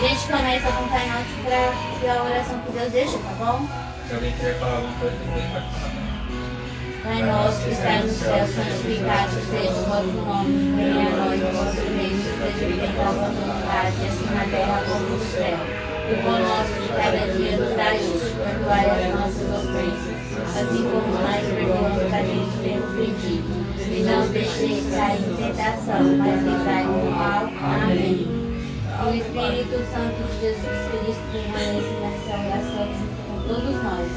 A gente começa com o Pai Nosso para ver a oração que Deus deixa, tá bom? Se alguém quiser falar alguma coisa, depois pode falar. Pai nosso que estás no céu, santificado seja o vosso nome. Venha a nós o vosso reino, seja feita a vossa vontade, assim na terra como no céu. O pão nosso de cada dia nos dá hoje, perdoai as nossas ofensas, assim como nós perdoamos a quem nos tem ofendido. E não nos deixeis cair em tentação, mas livrai-nos do mal. Amém. E o Espírito Santo de Jesus Cristo permanece nessa oração junto com todos nós.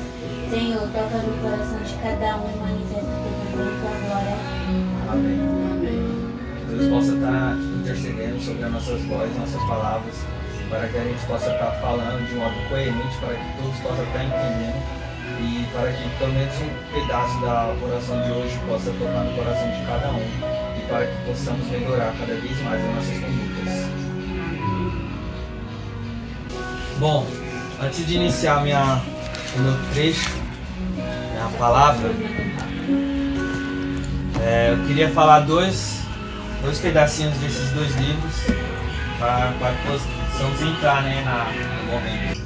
Senhor, toca no coração de cada um e manifesta o teu poder agora. Amém. Que Deus possa estar intercedendo sobre as nossas vozes, nossas palavras, para que a gente possa estar falando de um modo coerente, para que todos possam estar entendendo e para que pelo menos um pedaço da oração de hoje possa tocar no coração de cada um e para que possamos melhorar cada vez mais as nossas condutas. Bom, antes de iniciar o meu trecho, minha palavra, eu queria falar dois pedacinhos desses dois livros para que possamos entrar, né, no momento.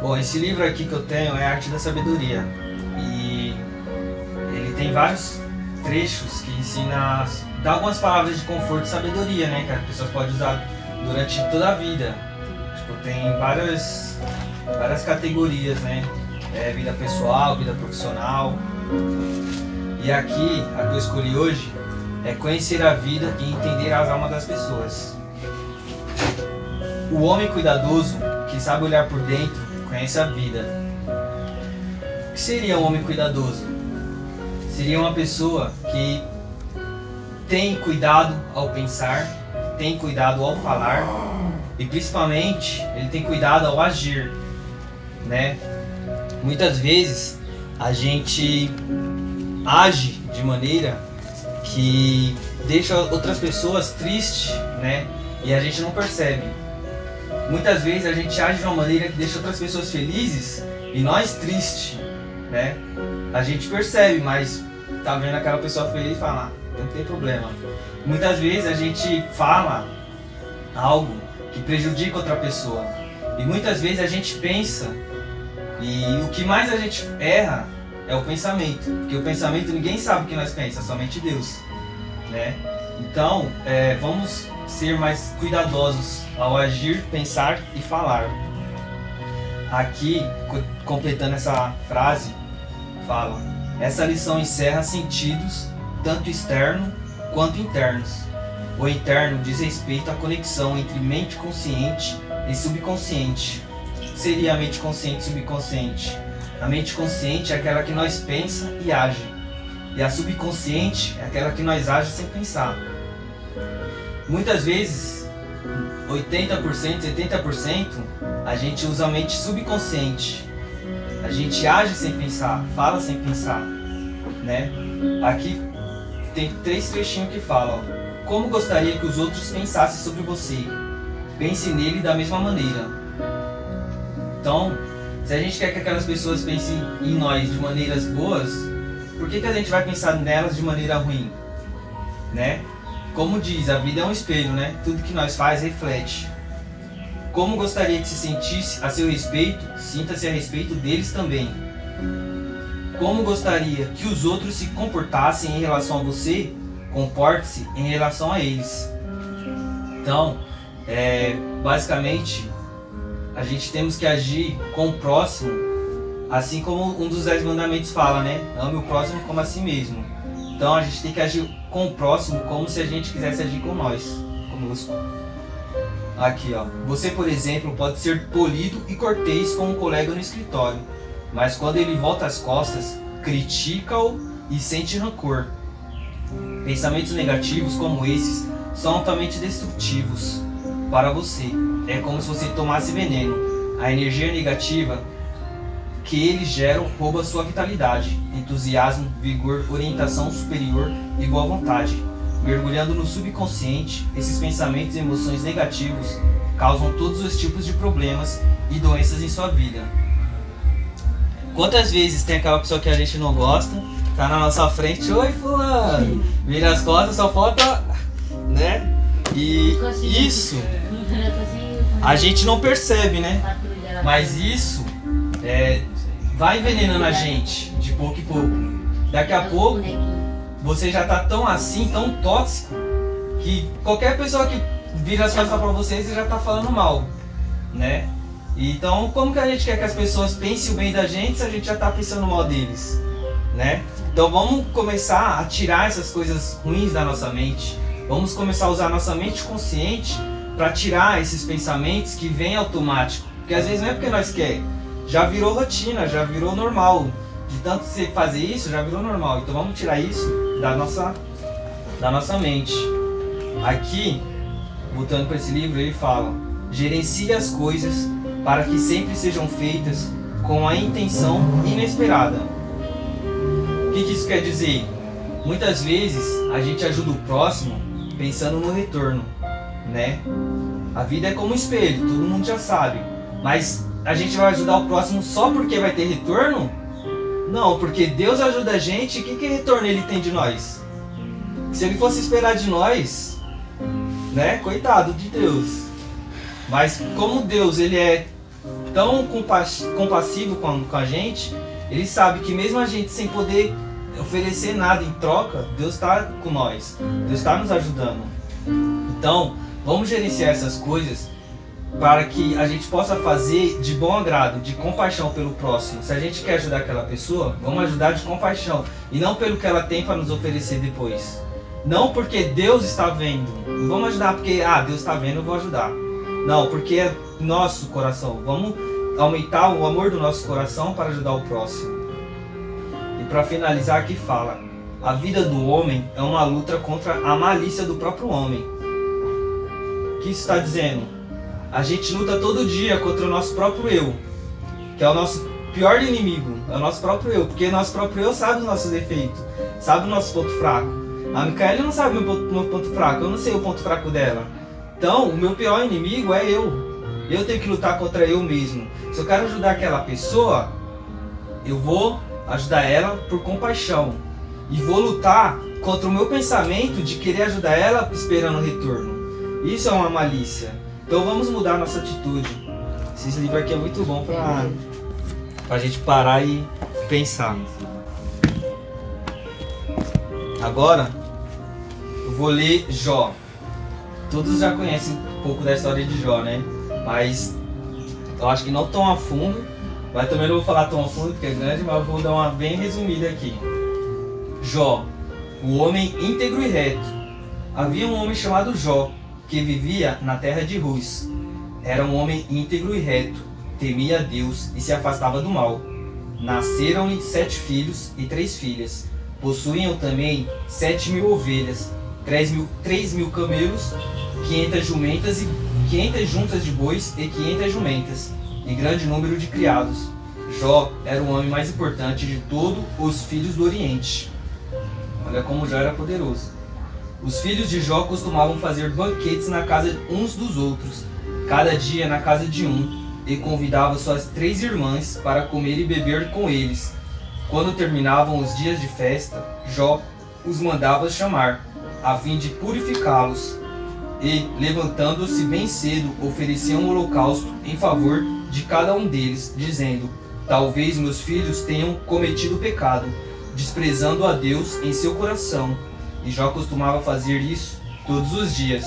Bom, esse livro aqui que eu tenho é Arte da Sabedoria e ele tem vários trechos que ensina, dá algumas palavras de conforto e sabedoria, né, que as pessoas podem usar durante toda a vida. Tipo, tem várias categorias, né, vida pessoal, vida profissional. E aqui, a que eu escolhi hoje é conhecer a vida e entender as almas das pessoas. O homem cuidadoso, que sabe olhar por dentro, conhece a vida. O que seria um homem cuidadoso? Seria uma pessoa que tem cuidado ao pensar, tem cuidado ao falar e principalmente ele tem cuidado ao agir, né? Muitas vezes a gente age de maneira que deixa outras pessoas tristes, né? E a gente não percebe. Muitas vezes a gente age de uma maneira que deixa outras pessoas felizes e nós tristes, né? A gente percebe, mas tá vendo aquela pessoa feliz e fala, não tem problema. Muitas vezes a gente fala algo que prejudica outra pessoa. E muitas vezes a gente pensa, e o que mais a gente erra é o pensamento. Porque o pensamento ninguém sabe o que nós pensamos, somente Deus, né? Então, vamos ser mais cuidadosos ao agir, pensar e falar. Aqui, completando essa frase, fala: essa lição encerra sentidos tanto externos quanto internos. O interno diz respeito à conexão entre mente consciente e subconsciente. O que seria a mente consciente e subconsciente? A mente consciente é aquela que nós pensa e age. E a subconsciente é aquela que nós age sem pensar. Muitas vezes, 80%, 70%, a gente usa a mente subconsciente. A gente age sem pensar, fala sem pensar, né? Aqui tem 3 trechinhos que falam: como gostaria que os outros pensassem sobre você? Pense nele da mesma maneira. Então, se a gente quer que aquelas pessoas pensem em nós de maneiras boas, por que a gente vai pensar nelas de maneira ruim, né? Como diz, a vida é um espelho, né? Tudo que nós faz reflete. Como gostaria que se sentisse a seu respeito, sinta-se a respeito deles também. Como gostaria que os outros se comportassem em relação a você, comporte-se em relação a eles. Então, basicamente, a gente temos que agir com o próximo, assim como um dos 10 mandamentos fala, né? Ame o próximo como a si mesmo. Então, a gente tem que agir com o próximo como se a gente quisesse agir com nós, conosco. Aqui, ó. Você, por exemplo, pode ser polido e cortês com um colega no escritório, mas quando ele volta as costas, critica-o e sente rancor. Pensamentos negativos como esses são altamente destrutivos para você. É como se você tomasse veneno. A energia negativa que eles geram rouba sua vitalidade, entusiasmo, vigor, orientação superior e boa vontade. Mergulhando no subconsciente, esses pensamentos e emoções negativos causam todos os tipos de problemas e doenças em sua vida. Quantas vezes tem aquela pessoa que a gente não gosta tá na nossa frente, oi fulano, vira as costas, só falta, né? E isso a gente não percebe, né? Mas isso vai envenenando a gente de pouco em pouco. Daqui a pouco você já tá tão assim, tão tóxico, que qualquer pessoa que vira as costas pra você já tá falando mal, né? Então, como que a gente quer que as pessoas pensem o bem da gente se a gente já tá pensando mal deles, né? Então vamos começar a tirar essas coisas ruins da nossa mente. Vamos começar a usar a nossa mente consciente para tirar esses pensamentos que vêm automático. Porque às vezes não é porque nós quer, já virou rotina, já virou normal. De tanto você fazer isso, já virou normal. Então vamos tirar isso da nossa mente. Aqui, voltando para esse livro, ele fala: gerencie as coisas para que sempre sejam feitas com a intenção inesperada. O que isso quer dizer? Muitas vezes a gente ajuda o próximo pensando no retorno, né? A vida é como um espelho, todo mundo já sabe. Mas a gente vai ajudar o próximo só porque vai ter retorno? Não, porque Deus ajuda a gente, que retorno ele tem de nós? Se ele fosse esperar de nós, né? Coitado de Deus. Mas como Deus ele é tão compassivo com a gente, ele sabe que mesmo a gente sem poder oferecer nada em troca, Deus está com nós, Deus está nos ajudando. Então, vamos gerenciar essas coisas para que a gente possa fazer de bom agrado, de compaixão pelo próximo. Se a gente quer ajudar aquela pessoa, vamos ajudar de compaixão e não pelo que ela tem para nos oferecer depois. Não porque Deus está vendo, não vamos ajudar porque Deus está vendo, eu vou ajudar. Não, porque é nosso coração. Vamos aumentar o amor do nosso coração para ajudar o próximo. E para finalizar aqui fala: a vida do homem é uma luta contra a malícia do próprio homem. O que isso está dizendo? A gente luta todo dia contra o nosso próprio eu, que é o nosso pior inimigo, é o nosso próprio eu, porque o nosso próprio eu sabe os nossos defeitos, sabe o nosso ponto fraco. A Micaela não sabe o meu ponto fraco, eu não sei o ponto fraco dela. Então, o meu pior inimigo é eu. Eu tenho que lutar contra eu mesmo. Se eu quero ajudar aquela pessoa, eu vou ajudar ela por compaixão. E vou lutar contra o meu pensamento de querer ajudar ela esperando retorno. Isso é uma malícia. Então vamos mudar a nossa atitude. Esse livro aqui é muito bom pra gente parar e pensar. Agora, eu vou ler Jó. Todos já conhecem um pouco da história de Jó, né? Mas eu acho que não tão a fundo. Mas também não vou falar tão a fundo porque é grande, mas eu vou dar uma bem resumida aqui. Jó, o homem íntegro e reto. Havia um homem chamado Jó, que vivia na terra de Uz. Era um homem íntegro e reto, temia a Deus e se afastava do mal. Nasceram-lhe 7 filhos e 3 filhas. Possuíam também 7.000 ovelhas, 3.000 camelos, 500 jumentas e 500 juntas de bois e 500 jumentas, e grande número de criados. Jó era o homem mais importante de todos os filhos do Oriente. Olha como Jó era poderoso. Os filhos de Jó costumavam fazer banquetes na casa uns dos outros, cada dia na casa de um, e convidava suas 3 irmãs para comer e beber com eles. Quando terminavam os dias de festa, Jó os mandava chamar, a fim de purificá-los, e, levantando-se bem cedo, ofereciam um holocausto em favor de cada um deles, dizendo: talvez meus filhos tenham cometido pecado, desprezando a Deus em seu coração. E Jó costumava fazer isso todos os dias.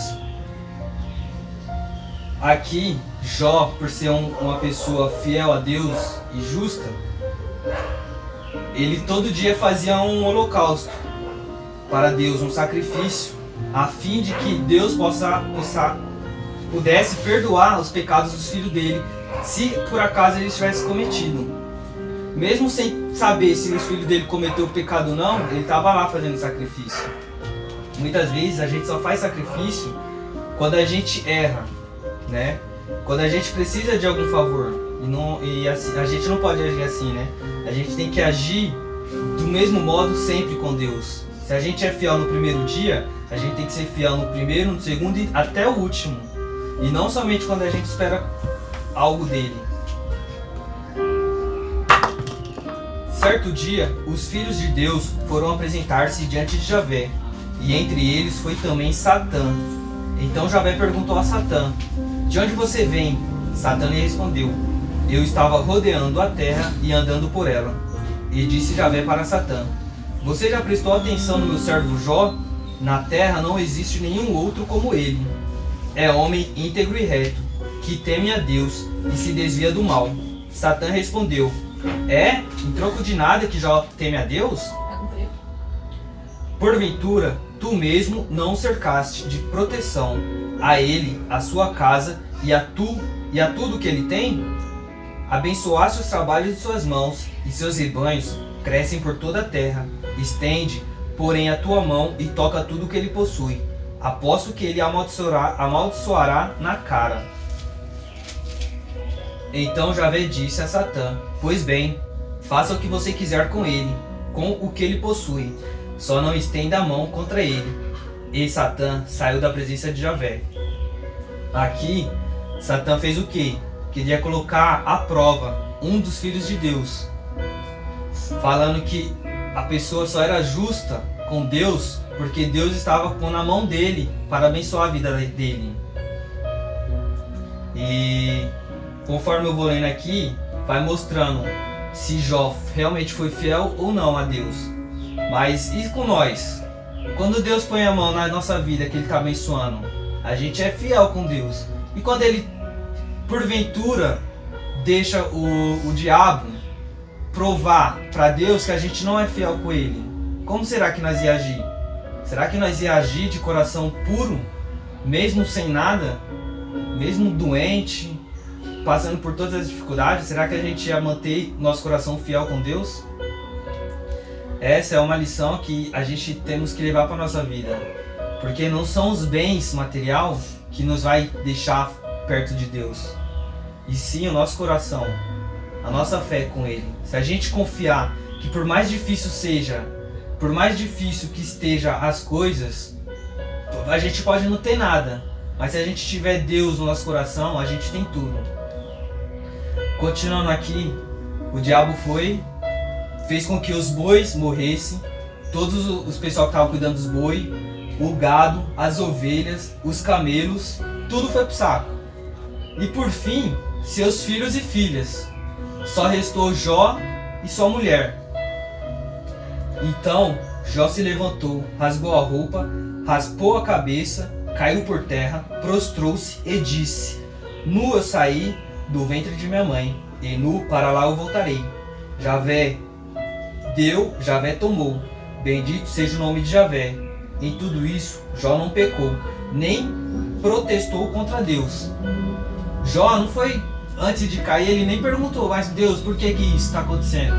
Aqui, Jó, por ser uma pessoa fiel a Deus e justa, ele todo dia fazia um holocausto para Deus, um sacrifício, a fim de que Deus pudesse perdoar os pecados dos filhos dele, se por acaso ele tivesse cometido. Mesmo sem saber se os filhos dele cometeu pecado ou não, ele estava lá fazendo sacrifício. Muitas vezes a gente só faz sacrifício quando a gente erra, né? Quando a gente precisa de algum favor. E assim, a gente não pode agir assim, né? A gente tem que agir do mesmo modo sempre com Deus. Se a gente é fiel no primeiro dia, a gente tem que ser fiel no primeiro, no segundo e até o último. E não somente quando a gente espera algo dele. Certo dia, os filhos de Deus foram apresentar-se diante de Javé, e entre eles foi também Satã. Então Javé perguntou a Satã: de onde você vem? Satã lhe respondeu: eu estava rodeando a terra e andando por ela. E disse Javé para Satã: você já prestou atenção no meu servo Jó? Na terra não existe nenhum outro como ele. É homem íntegro e reto, que teme a Deus e se desvia do mal. Satã respondeu: em troco de nada que Jó teme a Deus? Porventura, tu mesmo não o cercaste de proteção a ele, a sua casa e a tudo que ele tem? Abençoaste os trabalhos de suas mãos, e seus rebanhos crescem por toda a terra. Estende, porém, a tua mão e toca tudo que ele possui. Aposto que ele amaldiçoará na cara. Então Javé disse a Satã: pois bem, faça o que você quiser com ele, com o que ele possui. Só não estenda a mão contra ele. E Satã saiu da presença de Javé. Aqui, Satã fez o quê? Queria colocar à prova um dos filhos de Deus, falando que a pessoa só era justa com Deus porque Deus estava pondo na mão dele para abençoar a vida dele. E conforme eu vou lendo aqui, vai mostrando se Jó realmente foi fiel ou não a Deus. Mas e com nós? Quando Deus põe a mão na nossa vida que Ele está abençoando, a gente é fiel com Deus. E quando Ele, porventura, deixa o diabo provar para Deus que a gente não é fiel com Ele, como será que nós ia agir? Será que nós ia agir de coração puro, mesmo sem nada, mesmo doente, passando por todas as dificuldades? Será que a gente ia manter nosso coração fiel com Deus? Essa é uma lição que a gente temos que levar para a nossa vida, porque não são os bens material que nos vai deixar perto de Deus, e sim o nosso coração, a nossa fé com Ele. Se a gente confiar que por mais difícil seja, por mais difícil que esteja as coisas, a gente pode não ter nada, mas se a gente tiver Deus no nosso coração, a gente tem tudo. Continuando aqui, o diabo fez com que os bois morressem, todos os pessoal que estavam cuidando dos bois, o gado, as ovelhas, os camelos, tudo foi pro saco. E por fim, seus filhos e filhas. Só restou Jó e sua mulher. Então Jó se levantou, rasgou a roupa, raspou a cabeça, caiu por terra, prostrou-se e disse: nu eu saí do ventre de minha mãe, e nu para lá eu voltarei. Javé deu, Javé tomou. Bendito seja o nome de Javé. Em tudo isso, Jó não pecou, nem protestou contra Deus. Jó não foi, antes de cair, ele nem perguntou: mas Deus, por que isso está acontecendo?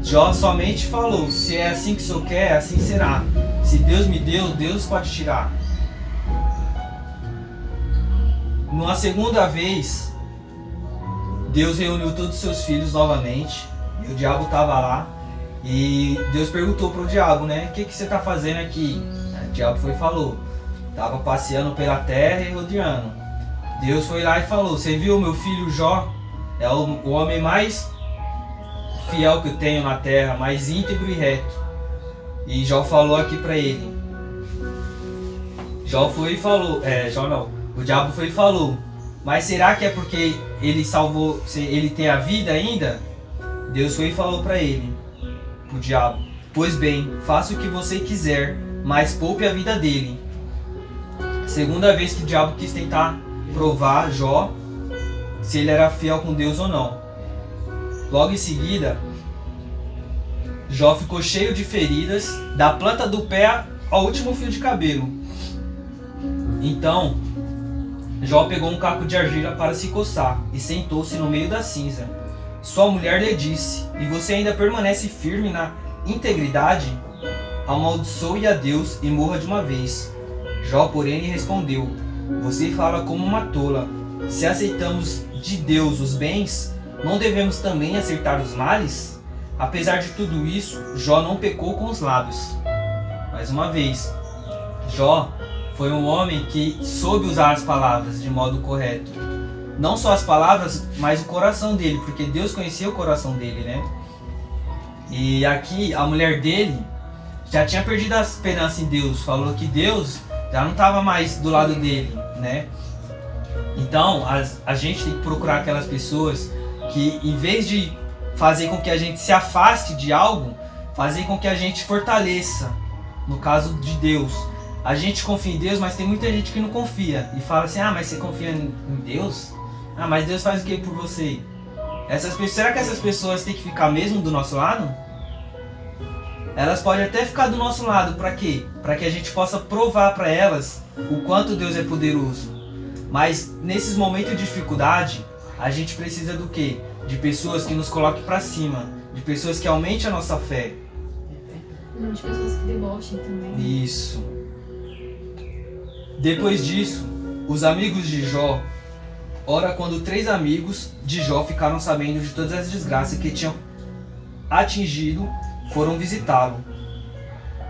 Jó somente falou: se é assim que o Senhor quer, assim será. Se Deus me deu, Deus pode tirar. Numa segunda vez, Deus reuniu todos os seus filhos novamente, e o diabo estava lá. E Deus perguntou para o diabo, né? O que você está fazendo aqui? O diabo foi e falou: estava passeando pela terra e rodeando. Deus foi lá e falou: você viu meu filho Jó? É o homem mais fiel que eu tenho na terra, mais íntegro e reto. E Jó falou aqui para ele. Jó foi e falou, o diabo foi e falou: mas será que é porque ele salvou, ele tem a vida ainda? Deus foi e falou para ele, o diabo: pois bem, faça o que você quiser, mas poupe a vida dele. Segunda vez que o diabo quis tentar provar Jó se ele era fiel com Deus ou não. Logo em seguida, Jó ficou cheio de feridas, da planta do pé ao último fio de cabelo. Então Jó pegou um caco de argila para se coçar e sentou-se no meio da cinza. Sua mulher lhe disse: e você ainda permanece firme na integridade? Amaldiçoe a Deus e morra de uma vez. Jó, porém, lhe respondeu: você fala como uma tola. Se aceitamos de Deus os bens, não devemos também aceitar os males? Apesar de tudo isso, Jó não pecou com os lábios. Mais uma vez, Jó foi um homem que soube usar as palavras de modo correto. Não só as palavras, mas o coração dele, porque Deus conhecia o coração dele, né? E aqui a mulher dele já tinha perdido a esperança em Deus, falou que Deus já não estava mais do lado dele, né? Então a gente tem que procurar aquelas pessoas que, em vez de fazer com que a gente se afaste de algo, fazer com que a gente fortaleça. No caso de Deus, a gente confia em Deus, mas tem muita gente que não confia e fala assim: ah, mas você confia em Deus? Ah, mas Deus faz o que por você? Será que essas pessoas têm que ficar mesmo do nosso lado? Elas podem até ficar do nosso lado, para quê? Para que a gente possa provar para elas o quanto Deus é poderoso. Mas nesses momentos de dificuldade, a gente precisa do quê? De pessoas que nos coloquem para cima, de pessoas que aumentem a nossa fé. Não, de pessoas que debochem também. Isso. Depois disso, os amigos de Jó, ora quando 3 amigos de Jó ficaram sabendo de todas as desgraças que tinham atingido, foram visitá-lo.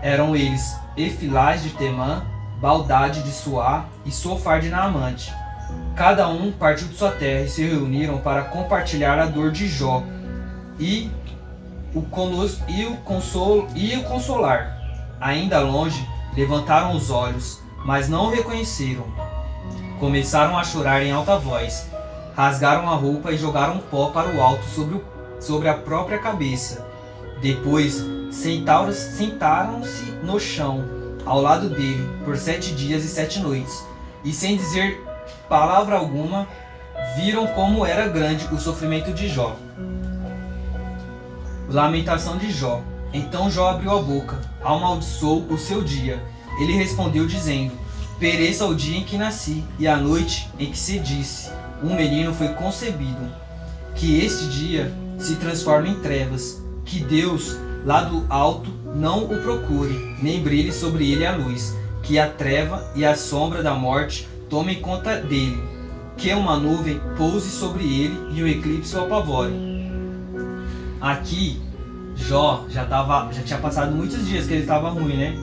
Eram eles Efilás de Temã, Baldade de Suá e Sofar de Naamante. Cada um partiu de sua terra e se reuniram para compartilhar a dor de Jó e o consolar. Ainda longe, levantaram os olhos, mas não o reconheceram. Começaram a chorar em alta voz, rasgaram a roupa e jogaram pó para o alto sobre a própria cabeça. Depois sentaram-se no chão, ao lado dele, por 7 dias e 7 noites, e sem dizer palavra alguma, viram como era grande o sofrimento de Jó. Lamentação de Jó. Então Jó abriu a boca, amaldiçoou o seu dia. Ele respondeu dizendo: pereça o dia em que nasci, e a noite em que se disse, um menino foi concebido. Que este dia se transforme em trevas, que Deus, lá do alto, não o procure, nem brilhe sobre ele a luz, que a treva e a sombra da morte tomem conta dele, que uma nuvem pouse sobre ele e o eclipse o apavore. Aqui, Jó já tinha passado muitos dias que ele estava ruim, né?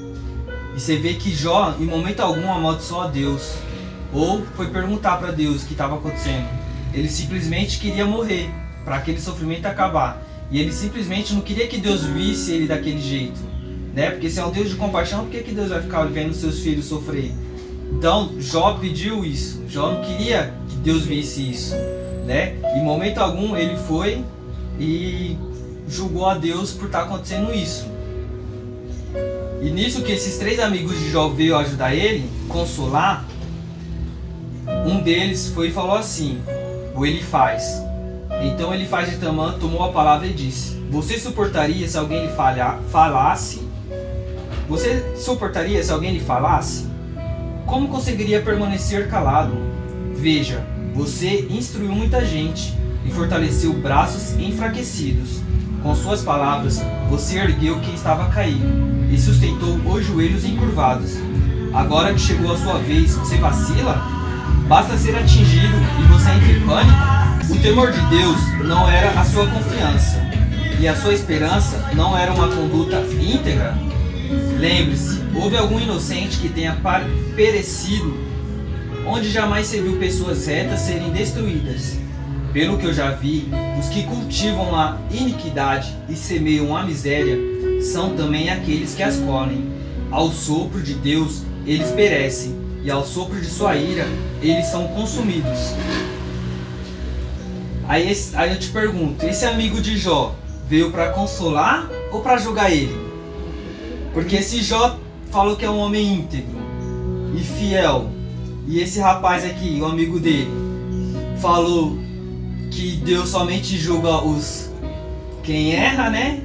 E você vê que Jó, em momento algum, amaldiçoou a Deus, ou foi perguntar para Deus o que estava acontecendo. Ele simplesmente queria morrer, para aquele sofrimento acabar. E ele simplesmente não queria que Deus visse ele daquele jeito, né? Porque se é um Deus de compaixão, por que Deus vai ficar vendo seus filhos sofrer? Então, Jó pediu isso. Jó não queria que Deus visse isso, né? Em momento algum, ele foi e julgou a Deus por estar acontecendo isso. E nisso que esses 3 amigos de Jó veio ajudar ele, consolar, um deles foi e falou assim, o Elifaz. Então Elifaz de Temã tomou a palavra e disse: você suportaria se alguém lhe falasse? Você suportaria se alguém lhe falasse? Como conseguiria permanecer calado? Veja, você instruiu muita gente e fortaleceu braços enfraquecidos. Com suas palavras, você ergueu quem estava caído e sustentou os joelhos encurvados. Agora que chegou a sua vez, você vacila? Basta ser atingido e você entra em pânico? O temor de Deus não era a sua confiança, e a sua esperança não era uma conduta íntegra? Lembre-se, houve algum inocente que tenha perecido, onde jamais se viu pessoas retas serem destruídas. Pelo que eu já vi, os que cultivam a iniquidade e semeiam a miséria são também aqueles que as colhem. Ao sopro de Deus eles perecem, e ao sopro de sua ira eles são consumidos. Aí eu te pergunto, esse amigo de Jó veio para consolar ou para julgar ele? Porque esse Jó falou que é um homem íntegro e fiel, e esse rapaz aqui, o amigo dele, falou que Deus somente julga quem erra, né?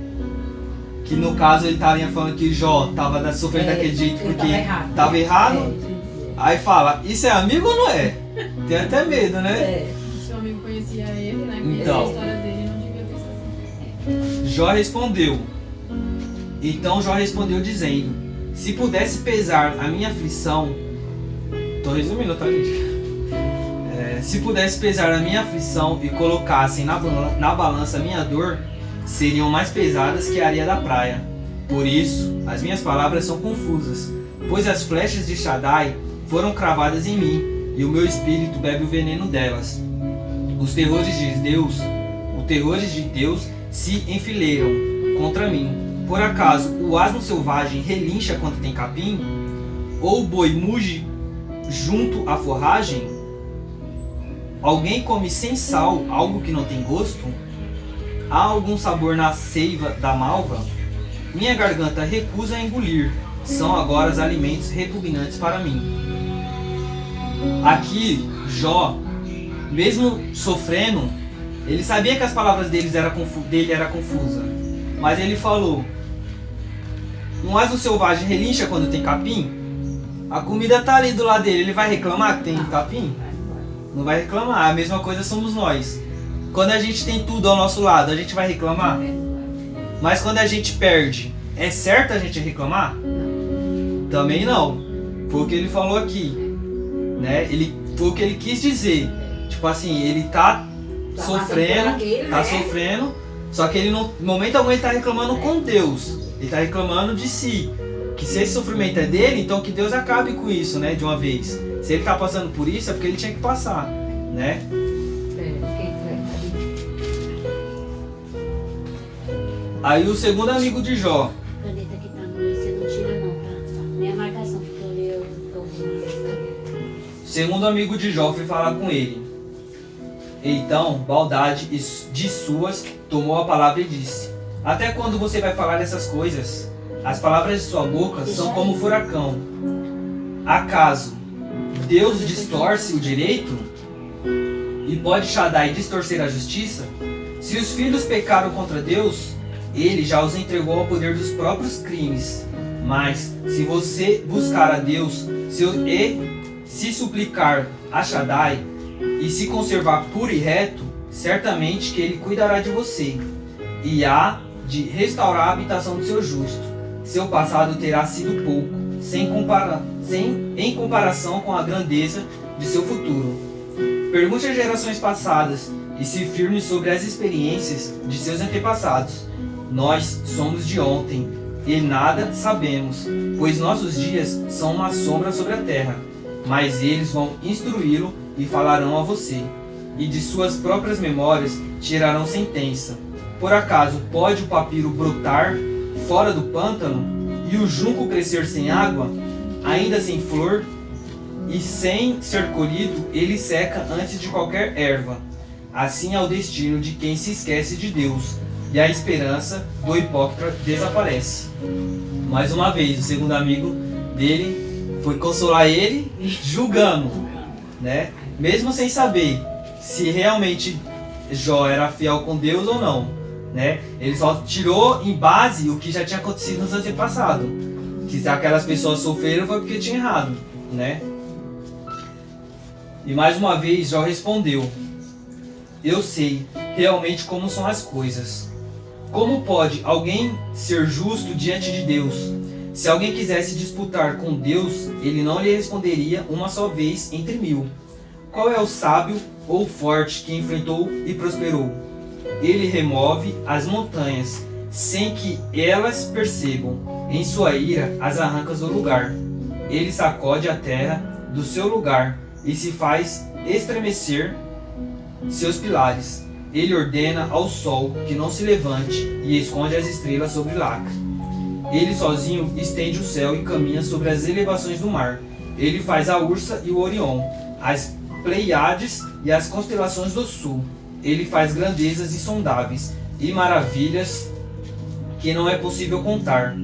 Que no caso ele estaria falando que Jó estava sofrendo daquele jeito porque estava errado. Aí fala, isso é amigo ou não é? Tem até medo, né? Se o amigo conhecia ele, né? Então, a história dele, não devia pensar assim. Jó respondeu. Então Jó respondeu dizendo: se pudesse pesar a minha aflição, tô resumindo, tá, gente? Se pudesse pesar a minha aflição e colocassem na balança a minha dor, seriam mais pesadas que a areia da praia. Por isso, as minhas palavras são confusas, pois as flechas de Shaddai foram cravadas em mim, e o meu espírito bebe o veneno delas. Os terrores de Deus se enfileiram contra mim. Por acaso o asno selvagem relincha quando tem capim? Ou o boi muge junto à forragem? Alguém come sem sal algo que não tem gosto? Há algum sabor na seiva da malva? Minha garganta recusa a engolir. São agora os alimentos repugnantes para mim. Aqui, Jó, mesmo sofrendo, ele sabia que as palavras dele era confusa. Mas ele falou: um asno selvagem relincha quando tem capim? A comida tá ali do lado dele, ele vai reclamar que tem capim? Não vai reclamar. A mesma coisa somos nós. Quando a gente tem tudo ao nosso lado, a gente vai reclamar? Mas quando a gente perde, é certo a gente reclamar? Também não. Foi o que ele falou aqui, né? Foi o que ele quis dizer. Tipo assim, ele tá sofrendo, só que ele não, no momento algum ele tá reclamando com Deus. Ele tá reclamando de si. Que se esse sofrimento é dele, então que Deus acabe com isso, né? De uma vez. Se ele tá passando por isso, é porque ele tinha que passar, né? Aí o segundo amigo de Jó. Caneta que tá no meio, você não tira não, tá? Nem a marcação, porque eu tô com Segundo amigo de Jó foi falar com ele. Então, Baldade de suas tomou a palavra e disse: até quando você vai falar essas coisas? As palavras de sua boca são como um furacão. Acaso Deus distorce o direito? E pode Shaddai distorcer a justiça? Se os filhos pecaram contra Deus, ele já os entregou ao poder dos próprios crimes. Mas se você buscar a Deus se suplicar a Shaddai e se conservar puro e reto, certamente que ele cuidará de você e há de restaurar a habitação do seu justo. Seu passado terá sido pouco, em comparação com a grandeza de seu futuro. Pergunte às gerações passadas e se firme sobre as experiências de seus antepassados. Nós somos de ontem e nada sabemos, pois nossos dias são uma sombra sobre a terra. Mas eles vão instruí-lo e falarão a você, e de suas próprias memórias tirarão sentença. Por acaso pode o papiro brotar fora do pântano e o junco crescer sem água, ainda sem flor, e sem ser colhido ele seca antes de qualquer erva? Assim é o destino de quem se esquece de Deus, e a esperança do hipócrita desaparece. Mais uma vez, o segundo amigo dele foi consolar ele, julgando, né? Mesmo sem saber se realmente Jó era fiel com Deus ou não, né? Ele só tirou em base o que já tinha acontecido nos antepassados. Que se aquelas pessoas sofreram foi porque tinha errado, né? E mais uma vez Jó respondeu: eu sei realmente como são as coisas. Como pode alguém ser justo diante de Deus? Se alguém quisesse disputar com Deus, ele não lhe responderia uma só vez entre 1000. Qual é o sábio ou forte que enfrentou e prosperou? Ele remove as montanhas, sem que elas percebam. Em sua ira, as arranca do lugar. Ele sacode a terra do seu lugar e se faz estremecer seus pilares. Ele ordena ao sol que não se levante e esconde as estrelas sobre o lacre. Ele sozinho estende o céu e caminha sobre as elevações do mar. Ele faz a Ursa e o Orion, as Pleiades e as constelações do sul. Ele faz grandezas insondáveis e maravilhas que não é possível contar.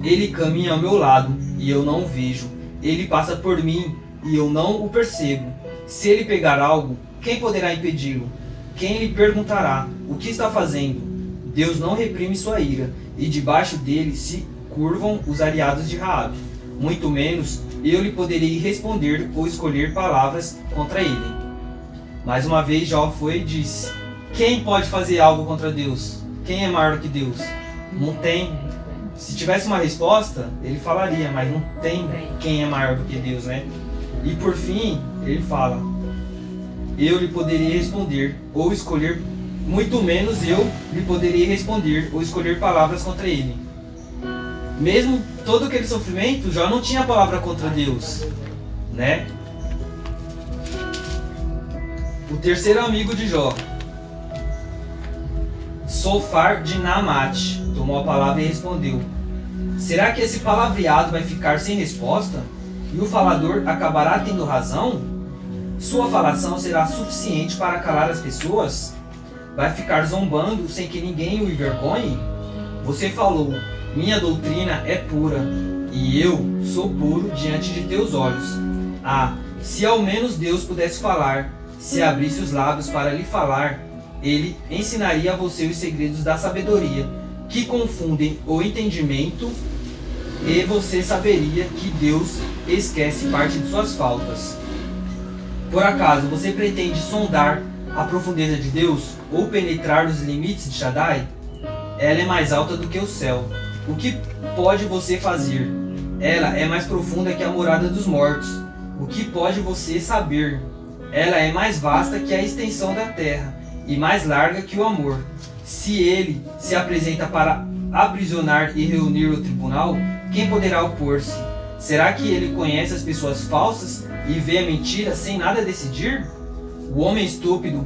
Ele caminha ao meu lado e eu não o vejo. Ele passa por mim e eu não o percebo. Se ele pegar algo, quem poderá impedi-lo? Quem lhe perguntará: o que está fazendo? Deus não reprime sua ira, e debaixo dele se curvam os aliados de Raabe. Muito menos eu lhe poderei responder ou escolher palavras contra ele. Mais uma vez Jó foi e disse: quem pode fazer algo contra Deus? Quem é maior que Deus? Não tem. Se tivesse uma resposta, ele falaria, mas não tem quem é maior do que Deus, né? E por fim, ele fala: eu lhe poderia responder ou escolher, muito menos eu lhe poderia responder ou escolher palavras contra ele. Mesmo todo aquele sofrimento, Jó não tinha palavra contra Deus, né? O terceiro amigo de Jó, Sofar de Naamate, tomou a palavra e respondeu: será que esse palavreado vai ficar sem resposta? E o falador acabará tendo razão? Sua falação será suficiente para calar as pessoas? Vai ficar zombando sem que ninguém o envergonhe? Você falou: minha doutrina é pura, e eu sou puro diante de teus olhos. Ah, se ao menos Deus pudesse falar, se abrisse os lábios para lhe falar, ele ensinaria a você os segredos da sabedoria, que confundem o entendimento, e você saberia que Deus esquece parte de suas faltas. Por acaso você pretende sondar a profundeza de Deus ou penetrar os limites de Shaddai? Ela é mais alta do que o céu. O que pode você fazer? Ela é mais profunda que a morada dos mortos. O que pode você saber? Ela é mais vasta que a extensão da terra e mais larga que o amor. Se ele se apresenta para aprisionar e reunir o tribunal, quem poderá opor-se? Será que ele conhece as pessoas falsas e vê a mentira sem nada decidir? O homem estúpido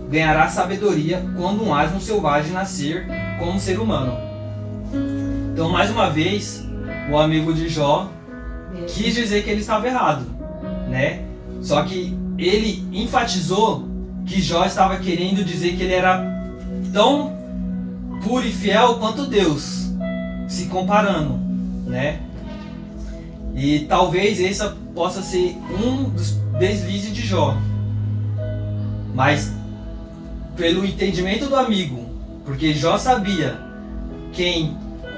ganhará sabedoria quando um asno selvagem nascer como ser humano. Então, mais uma vez, o amigo de Jó quis dizer que ele estava errado, né? Só que ele enfatizou que Jó estava querendo dizer que ele era tão puro e fiel quanto Deus, se comparando, né? E talvez esse possa ser um dos deslizes de Jó, mas pelo entendimento do amigo, porque Jó sabia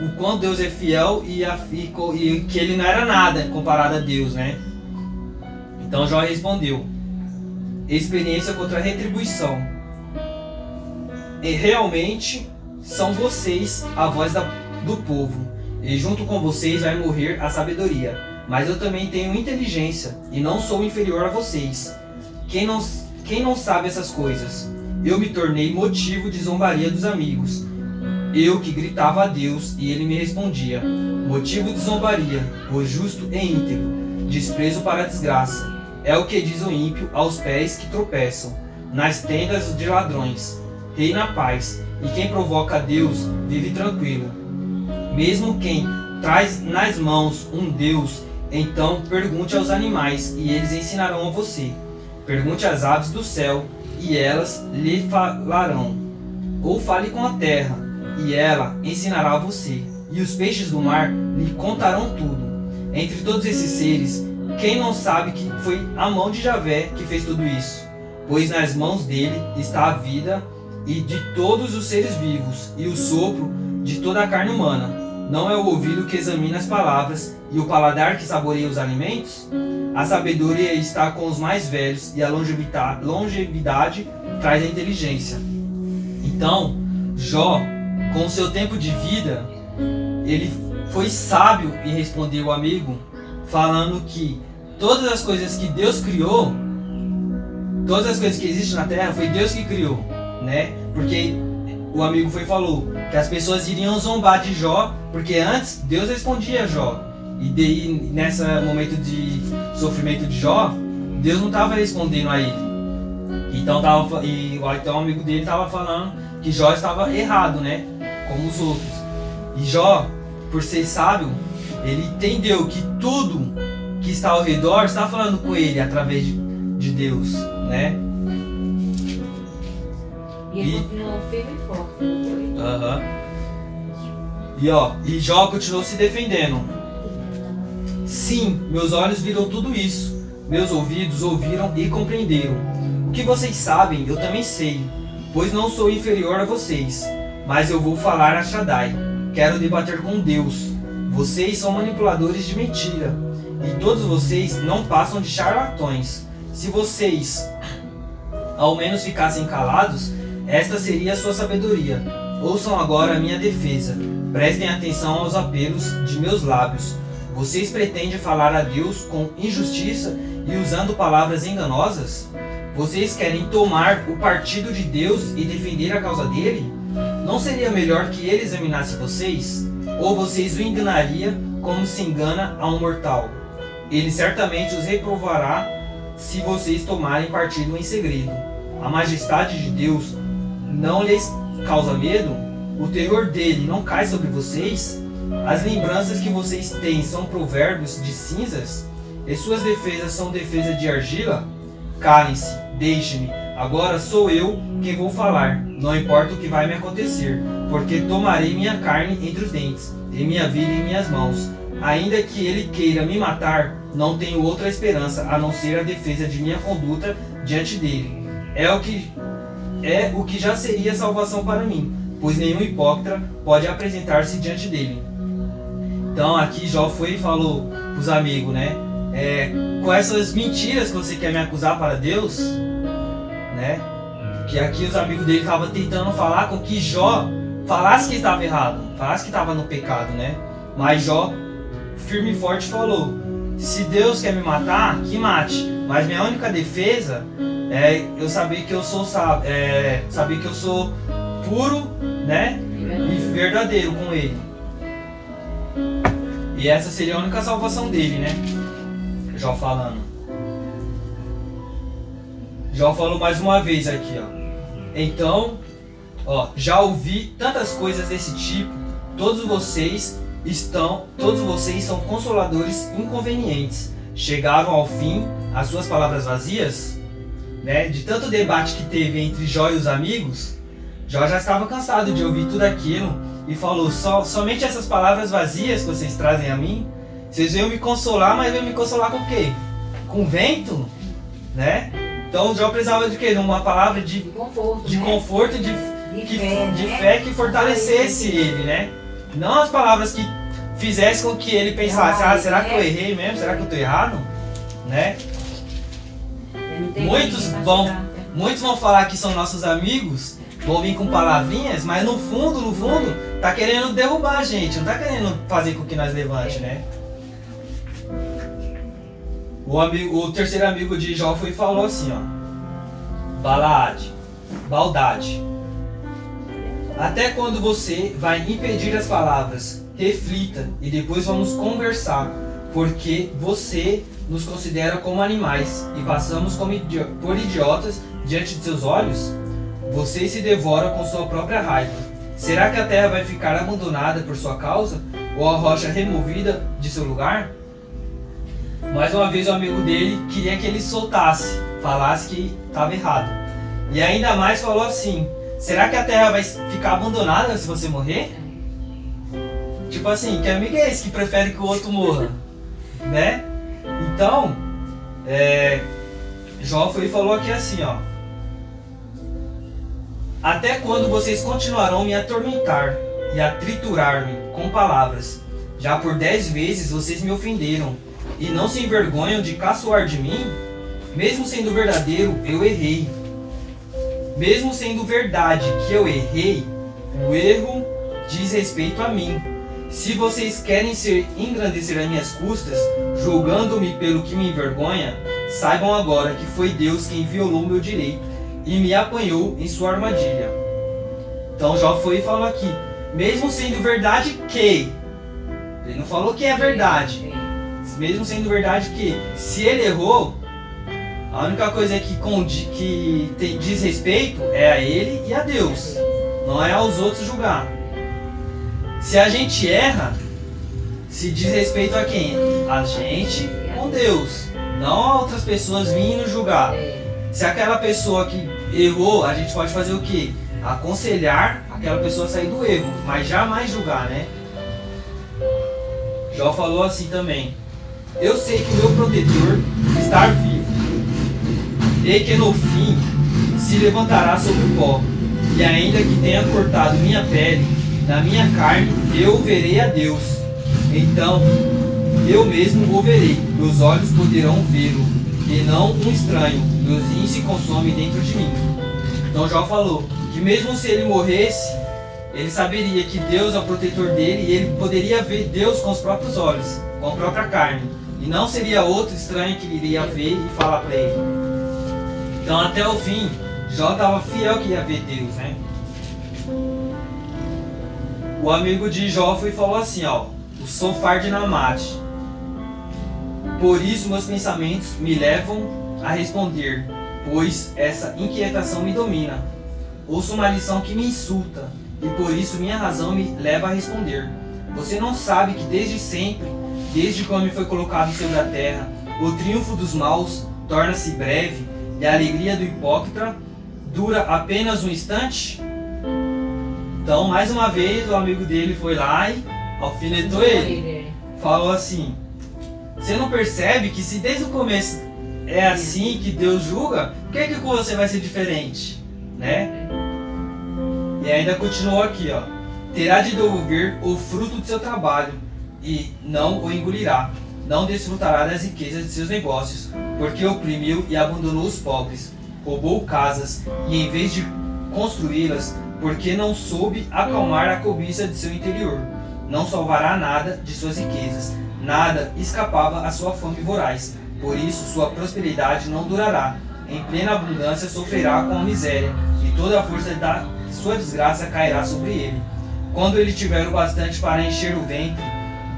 o quanto Deus é fiel e que ele não era nada comparado a Deus, né? Então Jó respondeu: experiência contra retribuição. E realmente são vocês a voz do povo, e junto com vocês vai morrer a sabedoria. Mas eu também tenho inteligência, e não sou inferior a vocês. Quem não sabe essas coisas? Eu me tornei motivo de zombaria dos amigos. Eu que gritava a Deus, e ele me respondia. Motivo de zombaria, o justo é íntegro, desprezo para a desgraça. É o que diz o ímpio aos pés que tropeçam, nas tendas de ladrões. Reina a paz, e quem provoca a Deus vive tranquilo. Mesmo quem traz nas mãos um Deus, então pergunte aos animais, e eles ensinarão a você. Pergunte às aves do céu, e elas lhe falarão. Ou fale com a terra, e ela ensinará a você. E os peixes do mar lhe contarão tudo. Entre todos esses seres, quem não sabe que foi a mão de Javé que fez tudo isso? Pois nas mãos dele está a vida e de todos os seres vivos, e o sopro de toda a carne humana. Não é o ouvido que examina as palavras, e o paladar que saboreia os alimentos? A sabedoria está com os mais velhos, e a longevidade traz a inteligência. Então, Jó, com o seu tempo de vida, ele foi sábio e respondeu ao amigo, falando que todas as coisas que Deus criou, todas as coisas que existem na Terra, foi Deus que criou, né? Porque o amigo falou que as pessoas iriam zombar de Jó, porque antes Deus respondia a Jó. E daí, nesse momento de sofrimento de Jó, Deus não estava respondendo a ele. Então o amigo dele estava falando que Jó estava errado, né? Como os outros. E Jó, por ser sábio, ele entendeu que tudo que está ao redor está falando com ele através de Deus, né? E ele continuou firme e forte. E Jó continuou se defendendo. Sim, meus olhos viram tudo isso. Meus ouvidos ouviram e compreenderam. O que vocês sabem, eu também sei, pois não sou inferior a vocês. Mas eu vou falar a Shaddai. Quero debater com Deus. Vocês são manipuladores de mentira, e todos vocês não passam de charlatões. Se vocês ao menos ficassem calados, esta seria a sua sabedoria. Ouçam agora a minha defesa. Prestem atenção aos apelos de meus lábios. Vocês pretendem falar a Deus com injustiça e usando palavras enganosas? Vocês querem tomar o partido de Deus e defender a causa dele? Não seria melhor que ele examinasse vocês? Ou vocês o enganariam como se engana a um mortal? Ele certamente os reprovará se vocês tomarem partido em segredo. A majestade de Deus não lhes causa medo? o terror dele não cai sobre vocês, as lembranças que vocês têm são provérbios de cinzas, e suas defesas são defesas de argila, calem-se, deixe-me, agora sou eu quem vou falar, não importa o que vai me acontecer, porque tomarei minha carne entre os dentes, e minha vida em minhas mãos. Ainda que ele queira me matar, não tenho outra esperança a não ser a defesa de minha conduta diante dele. É o que já seria salvação para mim, pois nenhum hipócrita pode apresentar-se diante dele. Então aqui Jó foi e falou para os amigos, né? Com essas mentiras que você quer me acusar para Deus, né? Que aqui os amigos dele estavam tentando falar com que Jó falasse que estava errado, falasse que estava no pecado, né? Mas Jó, firme e forte, falou: se Deus quer me matar, que mate. Mas minha única defesa é eu saber que eu sou saber que eu sou puro, né? E verdadeiro com Ele. E essa seria a única salvação dele, né? Jó falando. Jó falou mais uma vez aqui, ó. Então, já ouvi tantas coisas desse tipo. Todos vocês são consoladores inconvenientes. Chegaram ao fim as suas palavras vazias, né? De tanto debate que teve entre Jó e os amigos, Jó já estava cansado de ouvir tudo aquilo e falou: somente essas palavras vazias que vocês trazem a mim? Vocês veem me consolar, mas veem me consolar com o quê? Com vento, né? Então Jó precisava de quê? De uma palavra de conforto, de fé que fortalecesse ele, né? Não as palavras que fizessem com que ele pensasse: será que eu errei mesmo? Será que eu estou errado? Né? Muitos vão falar que são nossos amigos, vão vir com palavrinhas, mas no fundo, tá querendo derrubar a gente, não tá querendo fazer com que nós levante, né? O terceiro amigo de Jó foi e falou assim, ó: Baldade, até quando você vai impedir as palavras? Reflita e depois vamos conversar, porque você nos considera como animais e passamos por idiotas diante de seus olhos? Você se devora com sua própria raiva. Será que a terra vai ficar abandonada por sua causa? Ou a rocha removida de seu lugar? Mais uma vez o amigo dele queria que ele soltasse, falasse que estava errado. E ainda mais falou assim: será que a terra vai ficar abandonada se você morrer? Tipo assim, que amigo é esse que prefere que o outro morra? Né? Então, Jó foi e falou aqui assim, ó: até quando vocês continuarão me atormentar e a triturar-me com palavras? Já por 10 vezes vocês me ofenderam e não se envergonham de caçoar de mim? Mesmo sendo verdadeiro, eu errei. Mesmo sendo verdade que eu errei, o erro diz respeito a mim. Se vocês querem engrandecer as minhas custas, julgando-me pelo que me envergonha, saibam agora que foi Deus quem violou meu direito e me apanhou em sua armadilha. Então Jó foi e falou aqui: mesmo sendo verdade que, ele não falou que é verdade, mesmo sendo verdade que, se ele errou, a única coisa que diz respeito é a ele e a Deus, não é aos outros julgar. Se a gente erra, se diz respeito a quem? A gente com Deus, não a outras pessoas vindo julgar. Se aquela pessoa que errou, a gente pode fazer o quê? Aconselhar aquela pessoa a sair do erro, mas jamais julgar, né? Jó falou assim também: eu sei que o meu protetor está vivo, e que no fim se levantará sobre o pó, e ainda que tenha cortado minha pele, na minha carne eu verei a Deus. Então eu mesmo o verei, meus olhos poderão vê-lo, e não um estranho. Meus rins se consomem dentro de mim. Então Jó falou que mesmo se ele morresse, ele saberia que Deus é o protetor dele e ele poderia ver Deus com os próprios olhos, com a própria carne. E não seria outro estranho que ele iria ver e falar para ele. Então até o fim, Jó estava fiel que ia ver Deus, né? O amigo de Jó foi e falou assim, ó: o Sofar de Namate. Por isso meus pensamentos me levam a responder, pois essa inquietação me domina. Ouço uma lição que me insulta, e por isso minha razão me leva a responder. Você não sabe que desde sempre, desde quando me foi colocado sobre a terra, o triunfo dos maus torna-se breve e a alegria do hipócrita dura apenas um instante? Então, mais uma vez, o amigo dele foi lá e alfinetou ele. Falou assim: você não percebe que se desde o começo é assim que Deus julga, por que com você vai ser diferente? Né? E ainda continuou aqui, ó. Terá de devolver o fruto do seu trabalho e não o engolirá. Não desfrutará das riquezas de seus negócios, porque oprimiu e abandonou os pobres, roubou casas e em vez de construí-las, porque não soube acalmar a cobiça de seu interior. Não salvará nada de suas riquezas, nada escapava à sua fome voraz. Por isso sua prosperidade não durará. Em plena abundância sofrerá com a miséria, e toda a força da sua desgraça cairá sobre ele. Quando ele tiver o bastante para encher o ventre,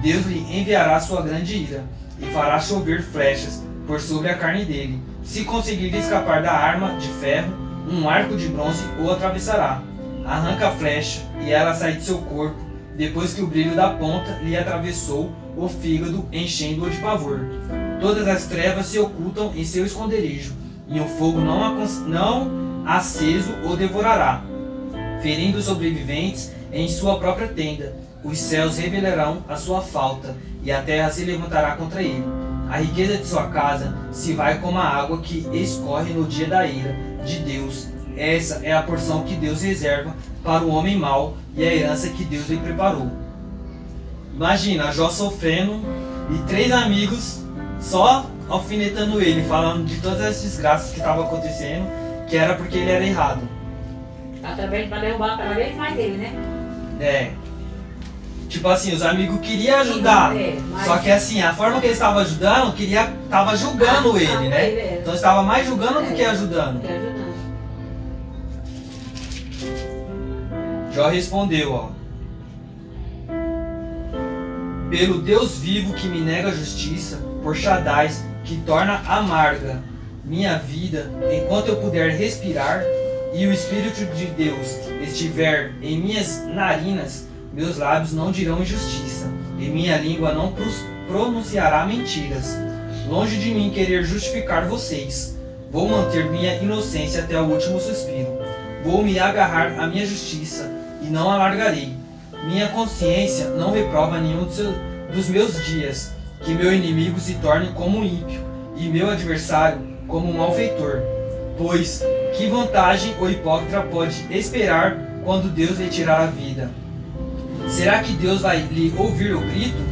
Deus lhe enviará sua grande ira, e fará chover flechas por sobre a carne dele. Se conseguir escapar da arma de ferro, um arco de bronze o atravessará. Arranca a flecha, e ela sai de seu corpo, depois que o brilho da ponta lhe atravessou o fígado, enchendo-o de pavor. Todas as trevas se ocultam em seu esconderijo, e o fogo não aceso o devorará. Ferindo os sobreviventes em sua própria tenda, os céus revelarão a sua falta, e a terra se levantará contra ele. A riqueza de sua casa se vai como a água que escorre no dia da ira de Deus. Essa é a porção que Deus reserva para o homem mau e a herança que Deus lhe preparou. Imagina, Jó sofrendo e 3 amigos só alfinetando ele, falando de todas as desgraças que estavam acontecendo, que era porque ele era errado. Através para derrubar cada vez mais ele, né? É. Tipo assim, os amigos queriam ajudar, só que assim, a forma que eles estavam ajudando, tava julgando ele, né? Então estava mais julgando do que ajudando. Jó respondeu, ó: pelo Deus vivo que me nega a justiça, por Shaddai que torna amarga minha vida, enquanto eu puder respirar e o Espírito de Deus estiver em minhas narinas, meus lábios não dirão injustiça, e minha língua não pronunciará mentiras. Longe de mim querer justificar vocês, vou manter minha inocência até o último suspiro. Vou me agarrar à minha justiça e não alargarei. Minha consciência não reprova nenhum dos meus dias. Que meu inimigo se torne como um ímpio e meu adversário como um malfeitor. Pois que vantagem o hipócrita pode esperar quando Deus lhe tirar a vida? Será que Deus vai lhe ouvir o grito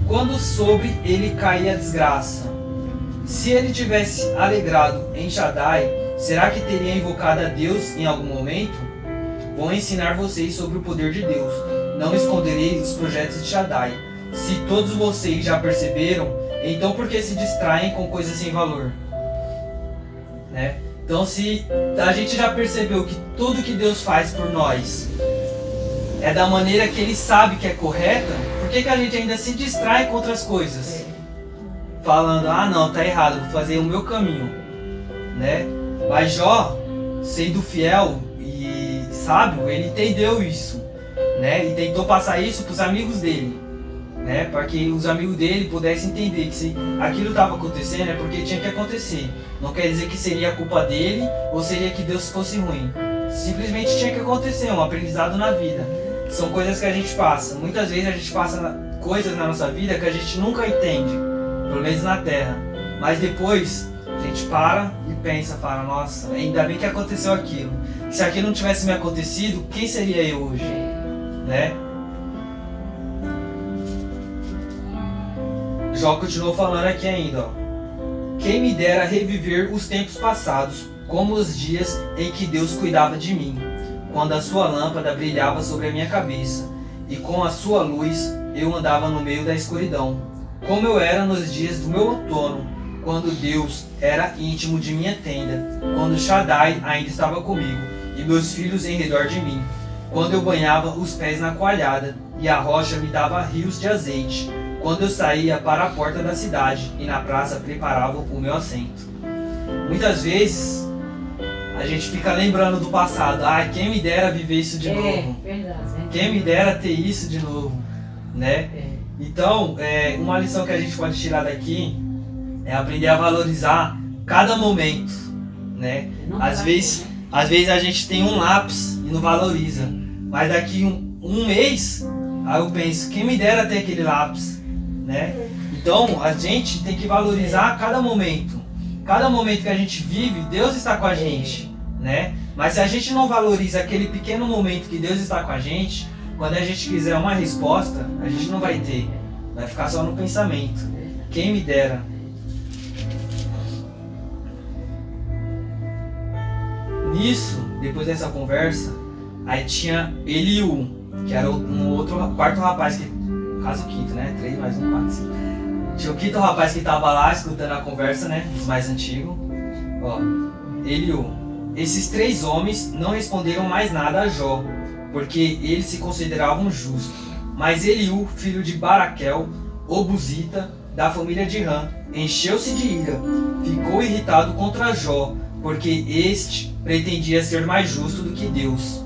quando sobre ele cair a desgraça? Se ele tivesse alegrado em Shaddai, será que teria invocado a Deus em algum momento? Vou ensinar vocês sobre o poder de Deus. Não esconderei os projetos de Shaddai. Se todos vocês já perceberam, então por que se distraem com coisas sem valor? Né? Então, se a gente já percebeu que tudo que Deus faz por nós é da maneira que Ele sabe que é correta, por que a gente ainda se distrai com outras coisas? Falando, não, tá errado, vou fazer o meu caminho, né? Mas Jó, sendo fiel e sábio, ele entendeu isso, né? E tentou passar isso para os amigos dele, né? Para que os amigos dele pudessem entender que se aquilo estava acontecendo é porque tinha que acontecer. Não quer dizer que seria a culpa dele ou seria que Deus fosse ruim. Simplesmente tinha que acontecer, um aprendizado na vida. São coisas que a gente passa. Muitas vezes a gente passa coisas na nossa vida que a gente nunca entende, pelo menos na Terra. Mas depois a gente para e pensa, fala, nossa, ainda bem que aconteceu aquilo. Se aquilo não tivesse me acontecido, quem seria eu hoje? Né? Jó continuou falando aqui ainda, ó. Quem me dera reviver os tempos passados, como os dias em que Deus cuidava de mim, quando a sua lâmpada brilhava sobre a minha cabeça, e com a sua luz eu andava no meio da escuridão. Como eu era nos dias do meu outono, quando Deus era íntimo de minha tenda, quando Shaddai ainda estava comigo, e meus filhos em redor de mim, quando eu banhava os pés na coalhada, e a rocha me dava rios de azeite, quando eu saía para a porta da cidade, e na praça preparava o meu assento. Muitas vezes a gente fica lembrando do passado. Ai, quem me dera viver isso de novo. Verdade. Quem me dera ter isso de novo, né? Então, uma lição que a gente pode tirar daqui é aprender a valorizar cada momento, né? Às vezes a gente tem um lápis e não valoriza, mas daqui um mês, aí eu penso, quem me dera ter aquele lápis, né? Então, a gente tem que valorizar cada momento. Cada momento que a gente vive, Deus está com a gente, né? Mas se a gente não valoriza aquele pequeno momento que Deus está com a gente, quando a gente quiser uma resposta, a gente não vai ter. Vai ficar só no pensamento. Quem me dera. Nisso, depois dessa conversa, aí tinha Eliú, que era quarto rapaz, no caso o quinto, né? 3 mais 1, 4, 5. Tinha o quinto rapaz que estava lá escutando a conversa, né? Os mais antigos. Ó, Eliú. Esses 3 homens não responderam mais nada a Jó, porque eles se consideravam justos. Mas Eliú, filho de Baraquel, o Buzita, da família de Ram, encheu-se de ira, ficou irritado contra Jó, porque este pretendia ser mais justo do que Deus.